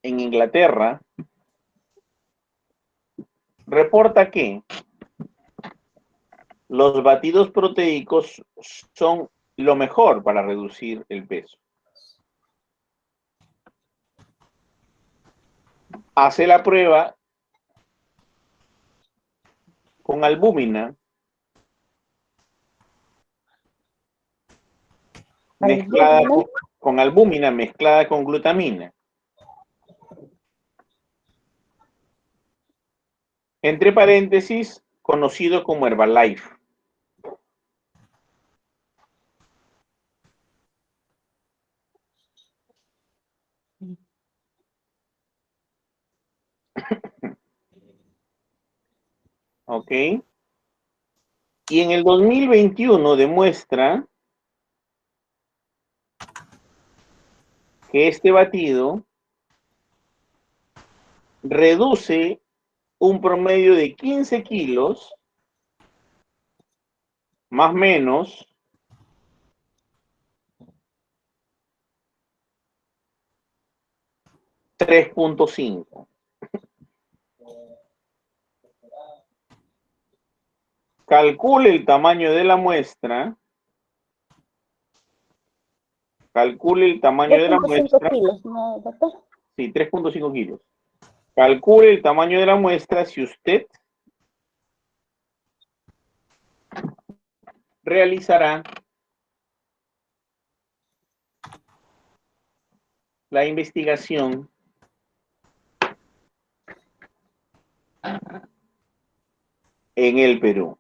en Inglaterra, reporta que los batidos proteicos son lo mejor para reducir el peso. Hace la prueba con albúmina mezclada con albúmina mezclada con glutamina. Entre paréntesis, conocido como Herbalife. ¿Ok? Y en el 2021 demuestra que este batido reduce un promedio de 15 kilos, más o menos, $3.5. Calcule el tamaño de la muestra. Calcule el tamaño de la 3.5 muestra. kilos, ¿no, doctor? Sí, 3.5 kilos. Calcule el tamaño de la muestra si usted realizará la investigación en el Perú.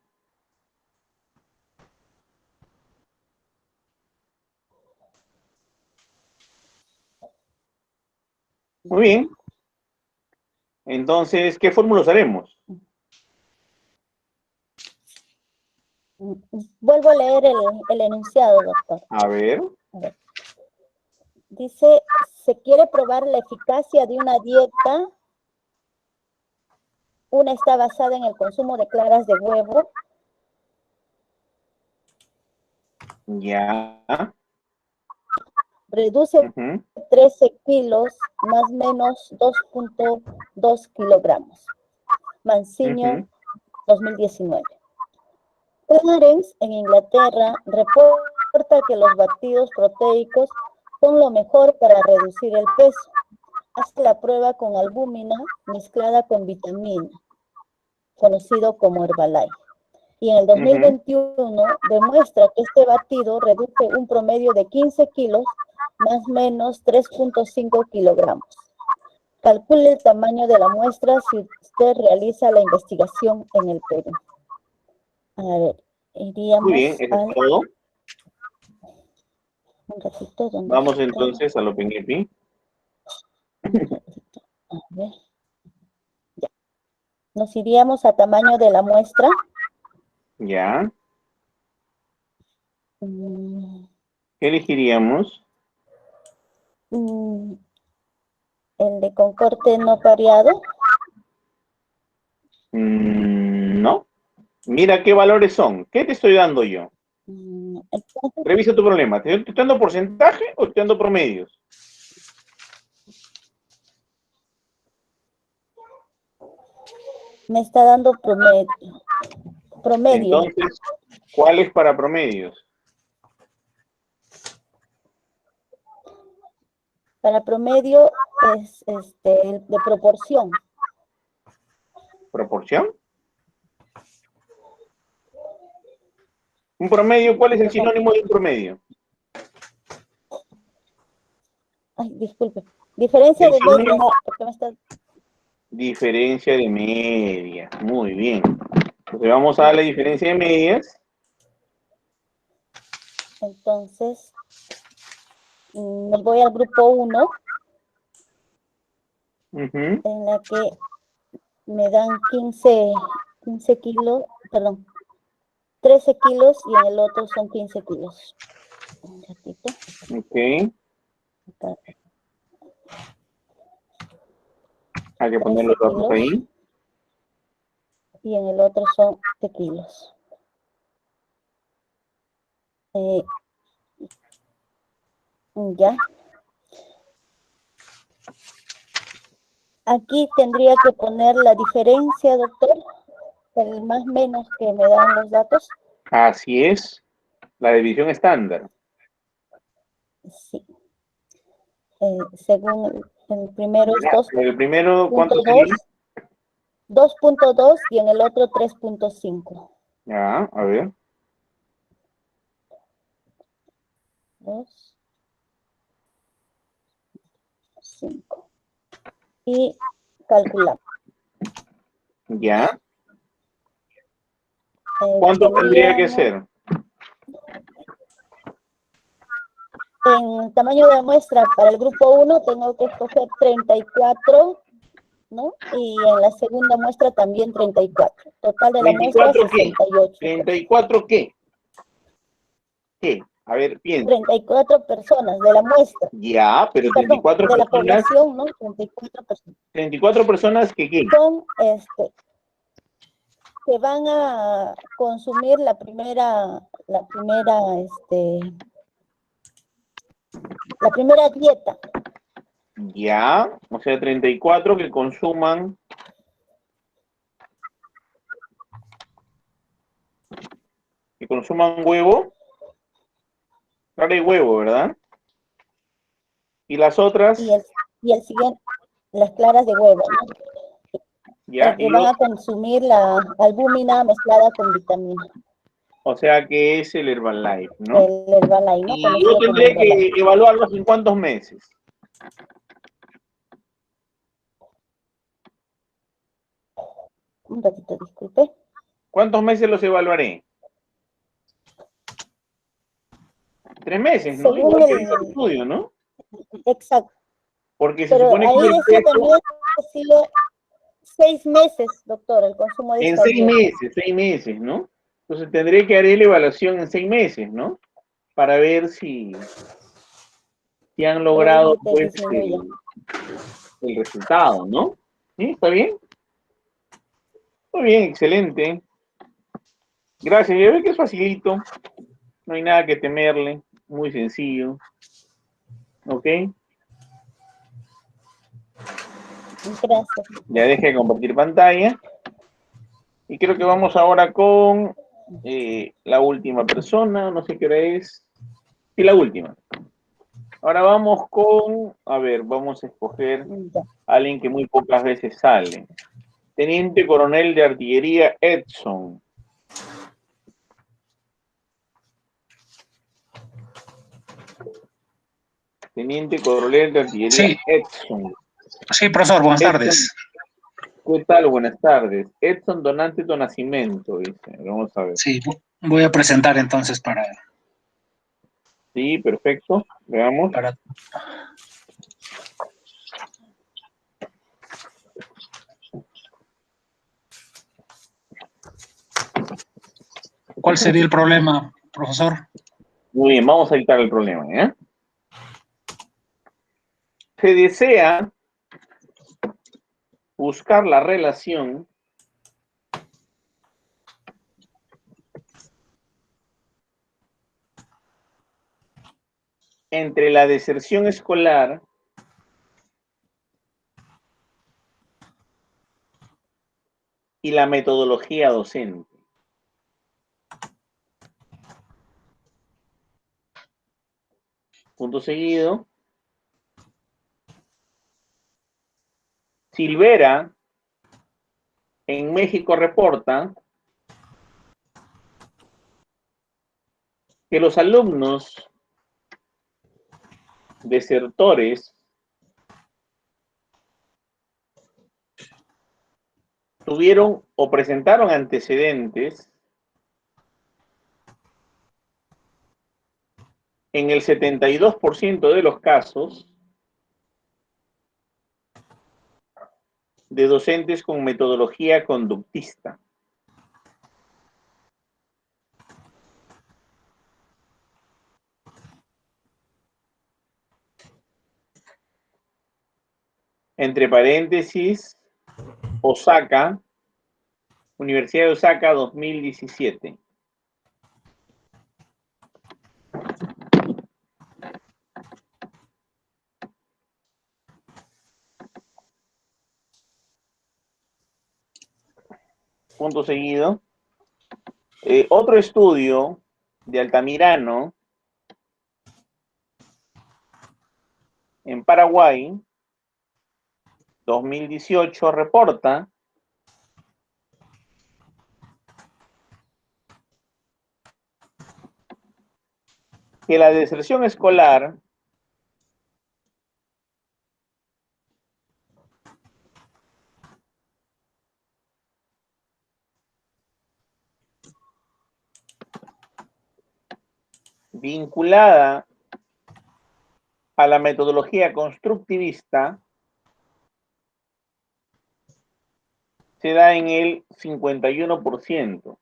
Muy bien. Entonces, ¿qué fórmulas haremos? Vuelvo a leer el enunciado, doctor. A ver. Dice, se quiere probar la eficacia de una dieta. Una está basada en el consumo de claras de huevo. Ya. Reduce 13 kilos, más o menos 2.2 kilogramos. Manciño, 2019. Clarence, en Inglaterra, reporta que los batidos proteicos son lo mejor para reducir el peso. Hace la prueba con albúmina mezclada con vitamina, conocido como Herbalife. Y en el 2021 demuestra que este batido reduce un promedio de 15 kilos, más o menos 3.5 kilogramos. Calcule el tamaño de la muestra si usted realiza la investigación en el Perú. A ver, iríamos. Muy bien, eso es todo. Un ratito, ¿dónde Vamos está? entonces al OpenAPI. A ver. Ya. Nos iríamos a tamaño de la muestra. Ya. ¿Qué elegiríamos? El de con corte no pareado. No. Mira qué valores son. ¿Qué te estoy dando yo? Entonces, Revisa tu problema. ¿Te estoy dando porcentaje o te estoy dando promedios? me está dando promedio. Entonces, ¿cuál es para promedios? Para promedio es el de proporción. ¿Proporción? ¿Un promedio? ¿Cuál es el sinónimo de un promedio? Ay, disculpe. Diferencia El de medias. sinónimo- Porque me está... Diferencia de media. Muy bien. Entonces vamos a darle diferencia de medias. Entonces, me voy al grupo 1, en la que me dan 15 kilos, perdón, 13 kilos y en el otro son 15 kilos. Un ratito. Ok. Acá. Hay que poner los datos ahí. Y en el otro son 7 kilos. Ya. Aquí tendría que poner la diferencia, doctor, el más menos que me dan los datos. Así es. La división estándar. Sí. Según el primero es El primero, ¿cuánto 2.2, sería? 2.2 y en el otro 3.5. Ya, a ver. 2, 5. Y calculamos. Ya. ¿Cuánto tendría que ser? En tamaño de muestra para el grupo 1 tengo que escoger 34 ¿no? Y en la segunda muestra también 34. Total de la muestra 24 qué? 68. 34 qué? ¿Qué? A ver, piensa. 34 personas de la muestra. Ya, pero Perdón, 34 de la personas, población, ¿no? 34 personas. 34 personas que qué? Son, que van a consumir la primera dieta. Ya, o sea, 34 que consuman huevo, clara y huevo, ¿verdad? Y las otras, Y el siguiente, las claras de huevo, ¿no? ya, Que van a consumir la albúmina mezclada con vitamina. o sea que es el Herbalife, ¿no? El Herbalife, ¿no? Y Conocido yo como tendré que Herbalife. evaluarlos en cuántos meses. Un ratito, disculpe. ¿Cuántos meses los evaluaré? 3 meses, ¿no? Según Igual que el estudio, ¿no? Exacto. Porque se Pero supone que ahí el decía peso también que ha sido 6 meses, doctor, el consumo de en esta dieta. 6 meses, ¿no? Entonces tendré que haré la evaluación en 6 meses, ¿no? Para ver si han logrado Probablemente pues disminuya. el resultado, ¿no? ¿Sí? ¿Está bien? Muy bien, excelente. Gracias. Ya ve que es facilito. No hay nada que temerle. Muy sencillo. ¿Ok? Gracias. Ya deje de compartir pantalla. Y creo que vamos ahora con la última persona. No sé qué hora es. Sí, la última. Ahora vamos con, a ver, vamos a escoger Ya. a alguien que muy pocas veces sale. Teniente Coronel de Artillería Edson. Teniente Coronel de Artillería Sí, Edson. sí, profesor, buenas Edson, tardes. ¿qué tal? Buenas tardes. Edson Donante do Nascimento, dice. Vamos a ver. Sí, voy a presentar entonces Sí, perfecto. Veamos. ¿Cuál sería el problema, profesor? Muy bien, vamos a evitar el problema, ¿ya? Se desea buscar la relación entre la deserción escolar y la metodología docente. Punto seguido. Silvera, en México, reporta que los alumnos desertores tuvieron o presentaron antecedentes en el 72% de los casos de docentes con metodología conductista. Entre paréntesis, Osaka, Universidad de Osaka 2017. Punto seguido. Otro estudio de Altamirano en Paraguay, 2018, reporta que la deserción escolar vinculada a la metodología constructivista se da en el 51%.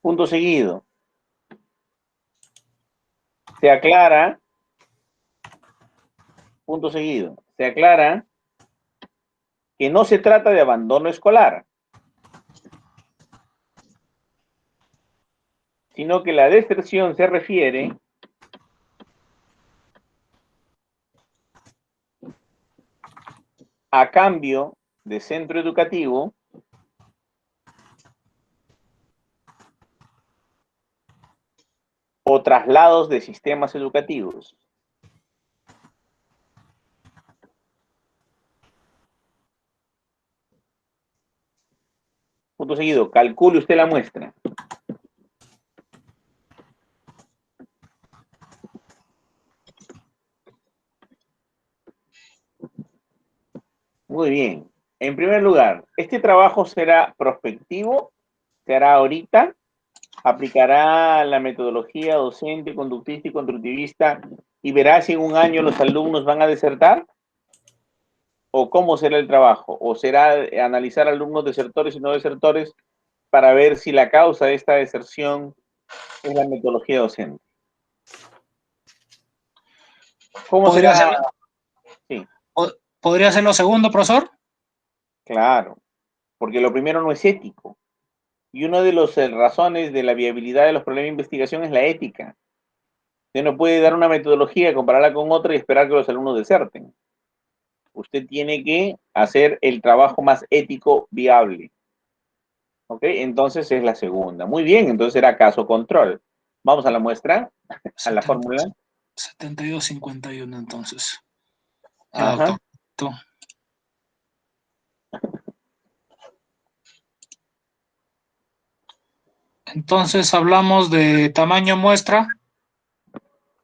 Punto seguido. Se aclara, punto seguido, se aclara que no se trata de abandono escolar, sino que la deserción se refiere a cambio de centro educativo o traslados de sistemas educativos. Punto seguido, calcule usted la muestra. Muy bien. En primer lugar, este trabajo será prospectivo, se hará ahorita, aplicará la metodología docente, conductista y constructivista y verá si en un año los alumnos van a desertar. ¿O cómo será el trabajo? ¿O será analizar alumnos desertores y no desertores para ver si la causa de esta deserción es la metodología docente? ¿Cómo ¿Podría será? ser, Sí, ¿podría ser lo segundo, profesor? claro, porque lo primero no es ético. Y una de las razones de la viabilidad de los problemas de investigación es la ética. Usted no puede dar una metodología, compararla con otra y esperar que los alumnos deserten. Usted tiene que hacer el trabajo más ético viable. ¿Ok? Entonces es la segunda. Muy bien, entonces era caso control. Vamos a la muestra, a la fórmula. 72-51 entonces. Ajá. Doctor. Entonces hablamos de tamaño muestra.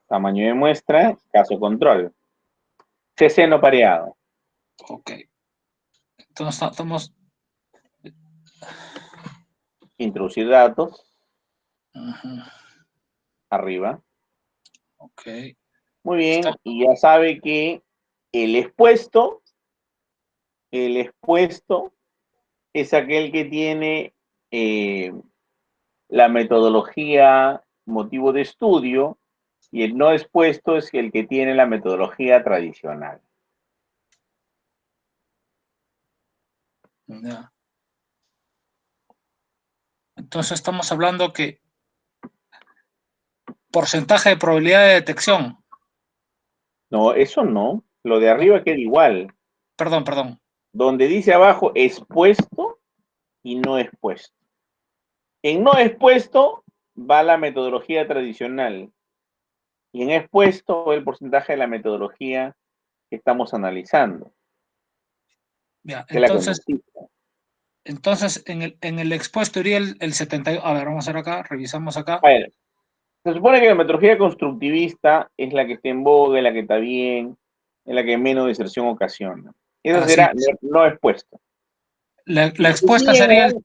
Tamaño de muestra, caso control. CC no pareado. Ok. Entonces estamos... Introducir datos. Ajá. Arriba. Ok. Muy bien, y ya sabe que el expuesto es aquel que tiene la metodología motivo de estudio y el no expuesto es el que tiene la metodología tradicional. Ya. Entonces estamos hablando que porcentaje de probabilidad de detección. No, eso no. Lo de arriba queda igual. Perdón. Donde dice abajo expuesto y no expuesto. En no expuesto va la metodología tradicional. Y en expuesto va el porcentaje de la metodología que estamos analizando. Ya, Que es la conductista. entonces en el expuesto iría el 72. A ver, vamos a ver acá, revisamos acá. A ver, se supone que la metodología constructivista es la que está en boga, es la que está bien, es la que menos deserción ocasiona. Eso será no expuesto. La expuesta sería el...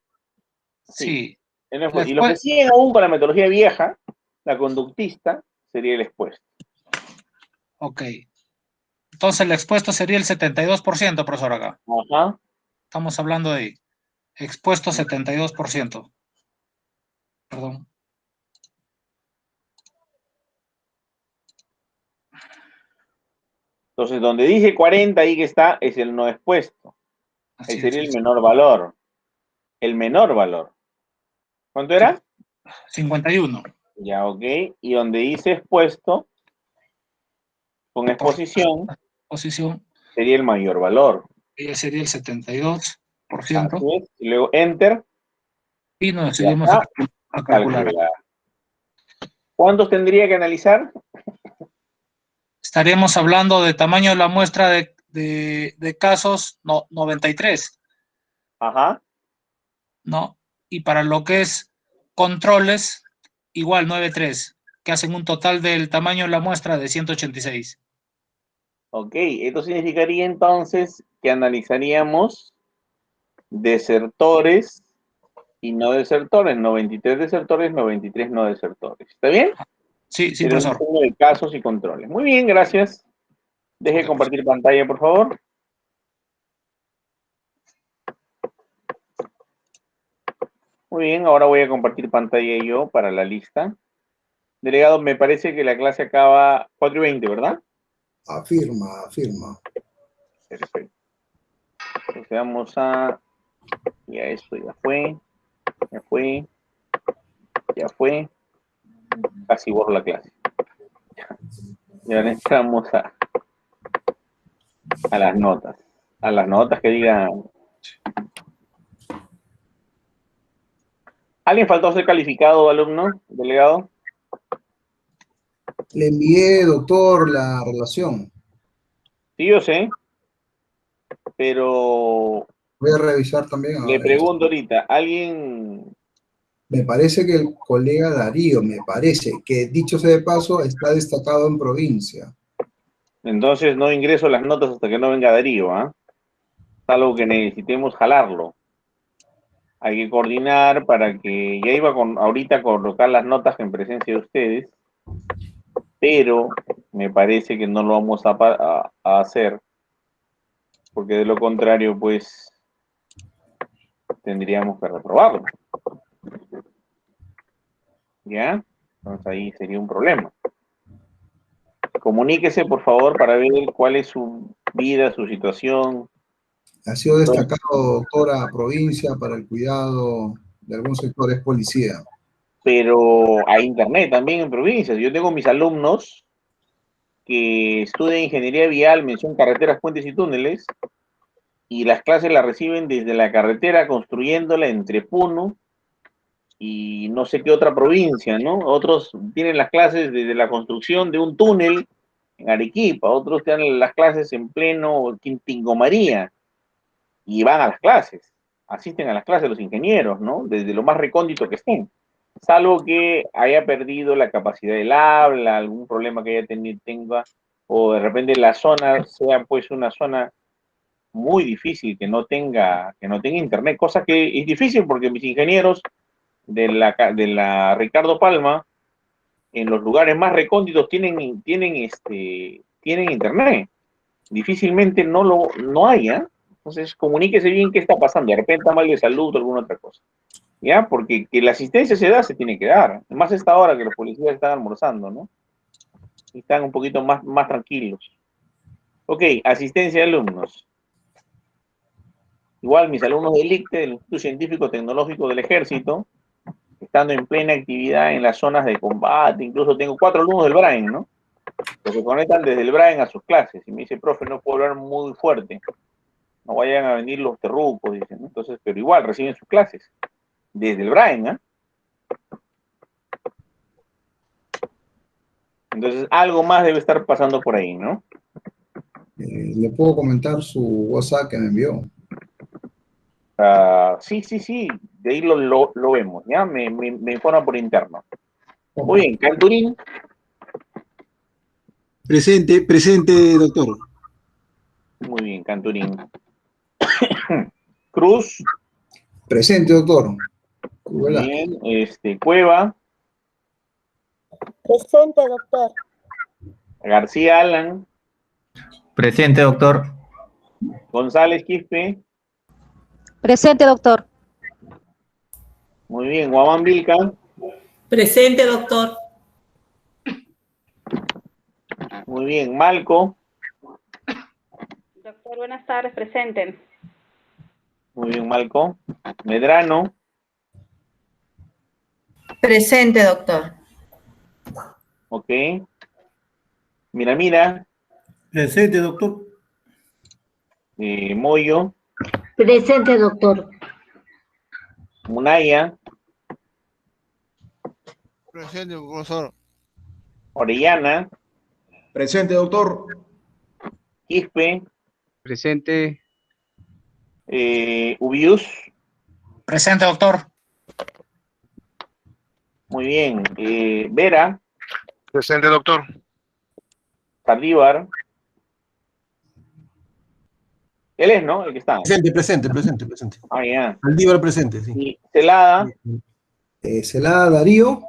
Sí. Y los que siguen aún con la metodología vieja, la conductista, sería el expuesto. Ok. Entonces el expuesto sería el 72%, profesor, acá. Ajá. Estamos hablando de expuesto 72%. Perdón. Entonces, donde dice 40, ahí que está, es el no expuesto. Ahí sería el menor valor. El menor valor. ¿Cuánto era? 51. Ya, ok. Y donde dice expuesto, con exposición, sería el mayor valor. Ella sería el 72%. Así es. Y luego enter. Y nos decidimos a calcular. ¿Cuántos tendría que analizar? Estaríamos hablando de tamaño de la muestra de casos 93. Ajá. ¿No? Y para lo que es controles, igual 93, que hacen un total del tamaño de la muestra de 186. Ok, esto significaría entonces que analizaríamos desertores y no desertores, 93 desertores, 93 no desertores. ¿Está bien? Sí, sí, Pero es un profesor. diseño de casos y controles. Muy bien, gracias. Deje compartir pantalla, por favor. Muy bien, ahora voy a compartir pantalla yo para la lista. Delegado, me parece que la clase acaba 4:20, ¿verdad? Afirma, afirma. Perfecto. Entonces vamos a... Ya esto ya fue. Ya fue. Ya fue. Casi borro la clase. Y ahora entramos a las notas. A las notas que digan... ¿Alguien faltó a ser calificado, alumno, delegado? Le envié, doctor, la relación. Sí, yo sé. Pero Voy a revisar también. le pregunto ahorita, ¿alguien... Me parece que el colega Darío, me parece, que dicho sea de paso, está destacado en provincia. Entonces no ingreso las notas hasta que no venga Darío, ¿ah? Es algo que necesitemos jalarlo. Hay que coordinar para que... Ya iba ahorita a colocar las notas en presencia de ustedes, pero me parece que no lo vamos a hacer, porque de lo contrario, pues, tendríamos que reprobarlo. ¿Ya? Entonces ahí sería un problema. Comuníquese, por favor, para ver cuál es su vida, su situación. Ha sido destacado, doctora, provincia para el cuidado de algún sector, es policía. Pero hay internet también en provincias. Yo tengo mis alumnos que estudian ingeniería vial, mención carreteras, puentes y túneles, y las clases las reciben desde la carretera, construyéndola entre Puno y no sé qué otra provincia, ¿no? Otros tienen las clases desde la construcción de un túnel en Arequipa, otros tienen las clases en pleno Quintingo María, y van a las clases, asisten a las clases los ingenieros, ¿no? Desde lo más recóndito que estén. Salvo que haya perdido la capacidad del habla, algún problema que tenga, o de repente la zona sea pues una zona muy difícil, que no tenga internet, cosa que es difícil porque mis ingenieros de la Ricardo Palma, en los lugares más recónditos tienen internet. Difícilmente no hay, ¿eh? Entonces, comuníquese bien qué está pasando. De repente está mal de salud o alguna otra cosa. ¿Ya? Porque que la asistencia se tiene que dar. Más esta hora que los policías están almorzando, ¿no? Y están un poquito más tranquilos. Ok, asistencia de alumnos. Igual mis alumnos del ICTE, del Instituto Científico Tecnológico del Ejército, estando en plena actividad en las zonas de combate. Incluso tengo 4 alumnos del BRAEN, ¿no? Que se conectan desde el BRAEN a sus clases. Y me dice, profe, no puedo hablar muy fuerte. No vayan a venir los terrucos, dicen, ¿no? Entonces, pero igual reciben sus clases desde el BRAEN, ¿eh? Entonces, algo más debe estar pasando por ahí, ¿no? ¿Le puedo comentar su WhatsApp que me envió? Sí, de ahí lo vemos, ¿ya? Me informa por interno. Muy bien, Canturín. Presente, doctor. Muy bien, Canturín. Cruz. Presente, doctor. Muy bien, Cueva. Presente, doctor. García Alan. Presente, doctor. González Quispe. Presente, doctor. Muy bien, Guamán Vilca. Presente, doctor. Muy bien, Malco. Doctor, buenas tardes, presente. Muy bien, Malco. Medrano. Presente, doctor. Ok. Mira. Presente, doctor. Moyo. Presente, doctor. Munaya. Presente, profesor. Orellana. Presente, doctor. Quispe. Presente. Ubius. Presente, doctor. Muy bien. Vera. Presente, doctor. Saldívar. Él es, ¿no? El que está. Presente. Ah, ya. Saldívar presente, sí. Y Celada. Celada Darío.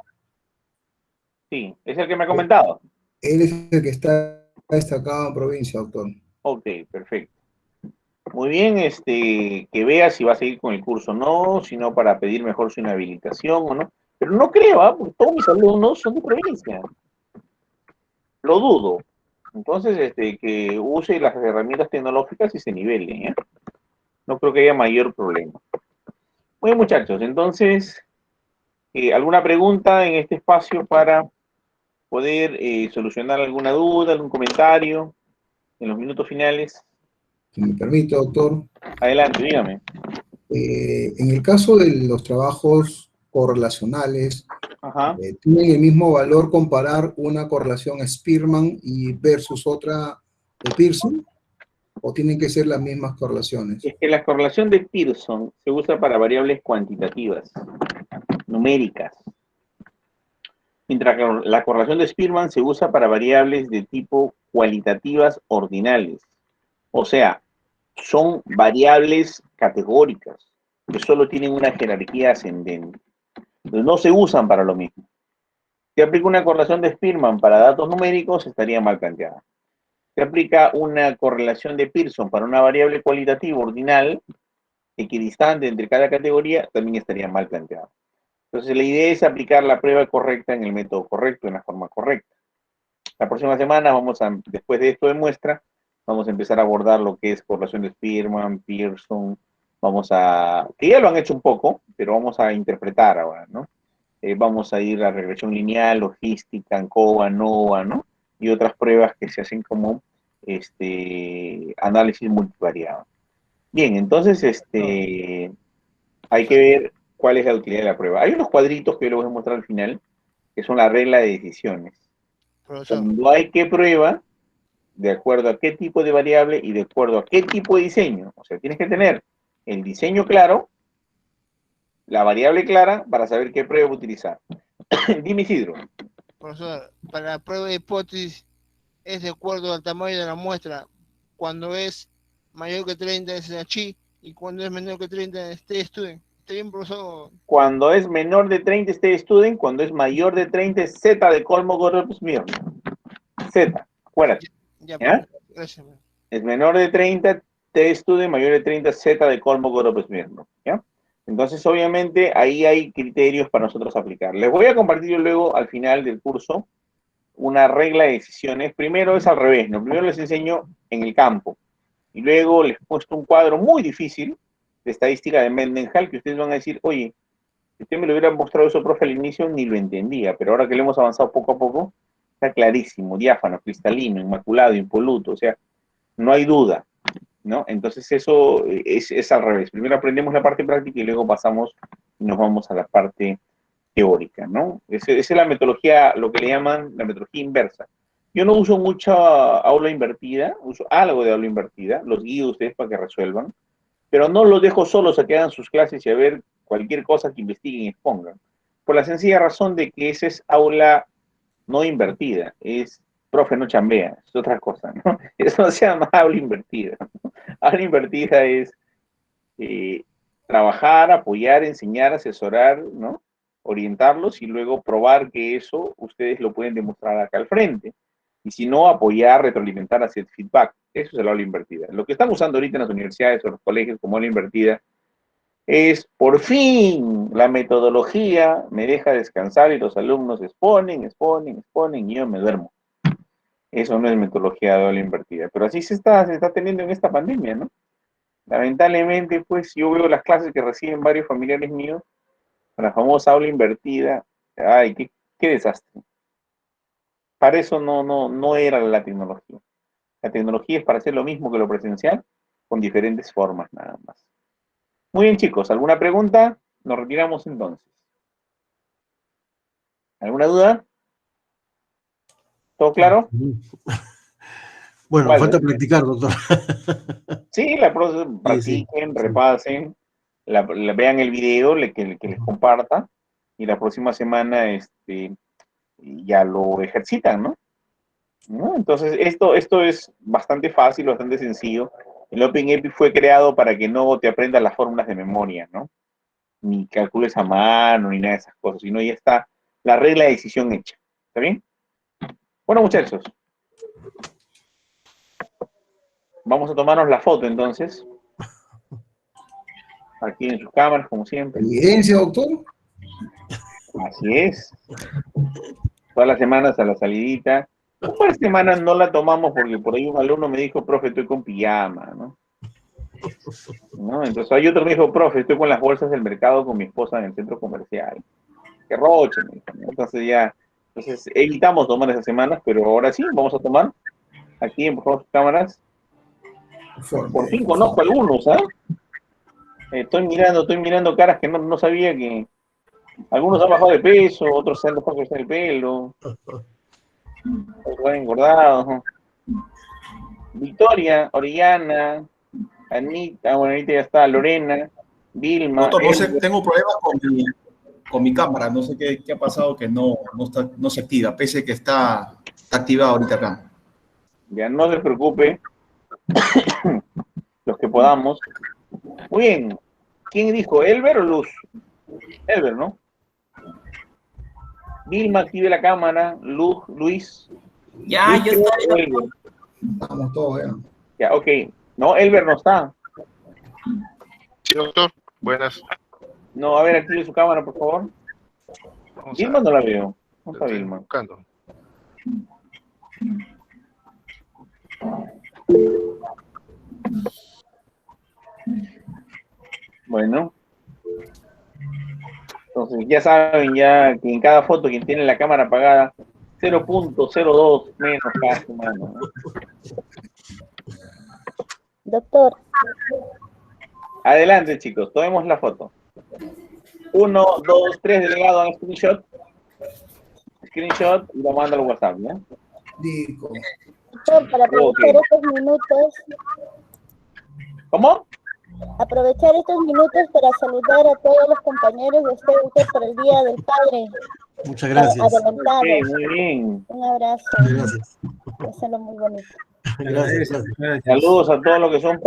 Sí, es el que me ha comentado. Él es el que está destacado en provincia, doctor. Ok, perfecto. Muy bien, que vea si va a seguir con el curso o no, sino para pedir mejor su inhabilitación o no. Pero no creo, porque todos mis alumnos son de provincia. Lo dudo. Entonces, que use las herramientas tecnológicas y se nivele, ¿eh? No creo que haya mayor problema. Muy bien, muchachos, entonces, ¿alguna pregunta en este espacio para poder solucionar alguna duda, algún comentario en los minutos finales? Si me permite, doctor. Adelante, dígame. En el caso de los trabajos correlacionales, Ajá. ¿tienen el mismo valor comparar una correlación Spearman y versus otra de Pearson? ¿O tienen que ser las mismas correlaciones? Es que la correlación de Pearson se usa para variables cuantitativas, numéricas. Mientras que la correlación de Spearman se usa para variables de tipo cualitativas ordinales. O sea, son variables categóricas que solo tienen una jerarquía ascendente. Entonces no se usan para lo mismo. Si aplica una correlación de Spearman para datos numéricos, estaría mal planteada. Si aplica una correlación de Pearson para una variable cualitativa ordinal, equidistante entre cada categoría, también estaría mal planteada. Entonces la idea es aplicar la prueba correcta en el método correcto, en la forma correcta. La próxima semana después de esto de muestra, vamos a empezar a abordar lo que es correlación de Spearman, Pearson, que ya lo han hecho un poco, pero vamos a interpretar ahora, ¿no? Vamos a ir a regresión lineal, logística, ANCOVA, NOVA, ¿no? Y otras pruebas que se hacen como análisis multivariado. Bien, entonces hay que ver cuál es la utilidad de la prueba. Hay unos cuadritos que yo les voy a mostrar al final, que son la regla de decisiones. Cuando hay que prueba, de acuerdo a qué tipo de variable y de acuerdo a qué tipo de diseño. O sea, tienes que tener el diseño claro, la variable clara, para saber qué prueba utilizar. Dime, Isidro. Profesor, para la prueba de hipótesis es de acuerdo al tamaño de la muestra. Cuando es mayor que 30 es H y cuando es menor que 30 es T-Student. ¿Está bien, profesor? Cuando es menor de 30 es T-Student, cuando es mayor de 30 es Z de Kolmogorov-Smirnov. Z, acuérdate. ¿Ya? Gracias. Es menor de 30 T-Student, mayor de 30 Z de Kolmogorov-Smirnov. ¿Ya? Entonces, obviamente, ahí hay criterios para nosotros aplicar. Les voy a compartir luego, al final del curso, una regla de decisiones. Primero es al revés, ¿no? Primero les enseño en el campo. Y luego les he puesto un cuadro muy difícil de estadística de Mendenhall, que ustedes van a decir, oye, si usted me lo hubiera mostrado eso, profe, al inicio ni lo entendía, pero ahora que lo hemos avanzado poco a poco, está clarísimo, diáfano, cristalino, inmaculado, impoluto, o sea, no hay duda, ¿no? Entonces eso es al revés. Primero aprendemos la parte práctica y luego pasamos y nos vamos a la parte teórica, ¿no? Esa es la metodología, lo que le llaman la metodología inversa. Yo no uso mucha aula invertida, uso algo de aula invertida, los guío a ustedes para que resuelvan, pero no los dejo solos a que hagan sus clases y a ver cualquier cosa que investiguen y expongan. Por la sencilla razón de que esa es aula no invertida, es profe no chambea, es otra cosa, ¿no? Eso no se llama aula invertida. Aula invertida es trabajar, apoyar, enseñar, asesorar, ¿no? Orientarlos y luego probar que eso ustedes lo pueden demostrar acá al frente. Y si no, apoyar, retroalimentar, hacer feedback. Eso es el aula invertida. Lo que están usando ahorita en las universidades o los colegios como aula invertida es, por fin, la metodología me deja descansar y los alumnos exponen y yo me duermo. Eso no es metodología de aula invertida. Pero así se está teniendo en esta pandemia, ¿no? Lamentablemente, pues, yo veo las clases que reciben varios familiares míos, con la famosa aula invertida. Ay, qué desastre. Para eso no era la tecnología. La tecnología es para hacer lo mismo que lo presencial, con diferentes formas nada más. Muy bien, chicos, ¿alguna pregunta? Nos retiramos entonces. ¿Alguna duda? ¿Todo claro? Bueno, falta practicar, doctor. Sí, practiquen, repasen, vean el video, que les comparta, y la próxima semana ya lo ejercitan, ¿no? Entonces, esto es bastante fácil, bastante sencillo. El OpenEpi fue creado para que no te aprendas las fórmulas de memoria, ¿no? Ni calcules a mano, ni nada de esas cosas, sino ya está la regla de decisión hecha. ¿Está bien? Bueno, muchachos. Vamos a tomarnos la foto, entonces. Aquí en sus cámaras, como siempre. ¿Evidencia, doctor? Así es. Todas las semanas a la salidita. Un par de semanas no la tomamos porque por ahí un alumno me dijo, profe, estoy con pijama, ¿no? Entonces hay otro me dijo, profe, estoy con las bolsas del mercado con mi esposa en el centro comercial. Qué roche, me dijo, ¿no? Entonces evitamos tomar esas semanas, pero ahora sí, vamos a tomar aquí en sus cámaras. Por fin conozco a algunos, ¿ah? Estoy mirando caras que no sabía que algunos han bajado de peso, otros se han dejado crecer el pelo, otros han engordado. Victoria, Oriana, Anita, bueno, Anita ya está, Lorena, Vilma. Doctor, no sé, tengo problemas con mi cámara, no sé qué ha pasado que no se activa, pese a que está activado ahorita acá. Ya no se preocupe, los que podamos. Muy bien, ¿quién dijo? ¿Elber o Luz? Elber, ¿no? Vilma, active la cámara. Luz, Luis. Ya, Luis, yo estoy. Elber. Vamos todos, ya. Ya, ok. No, Elber no está. Sí, doctor. Buenas. No, a ver, active su cámara, por favor. Vilma no la veo. No está Vilma. Buscando. Bueno. Entonces, ya saben ya que en cada foto quien tiene la cámara apagada, 0.02 menos cada semana, ¿no? Doctor, Adelante, chicos, tomemos la foto. 1, 2, 3, delegado, hagan screenshot. Screenshot y lo manda al WhatsApp, ¿ya? Digo. doctor, para aprovechar estos minutos, ¿Cómo? aprovechar estos minutos para saludar a todos los compañeros de usted por el Día del Padre. Muchas gracias. Adelantado. Sí, muy bien. Un abrazo. Gracias. Pásenlo muy bonito. Gracias. Saludos a todos los que son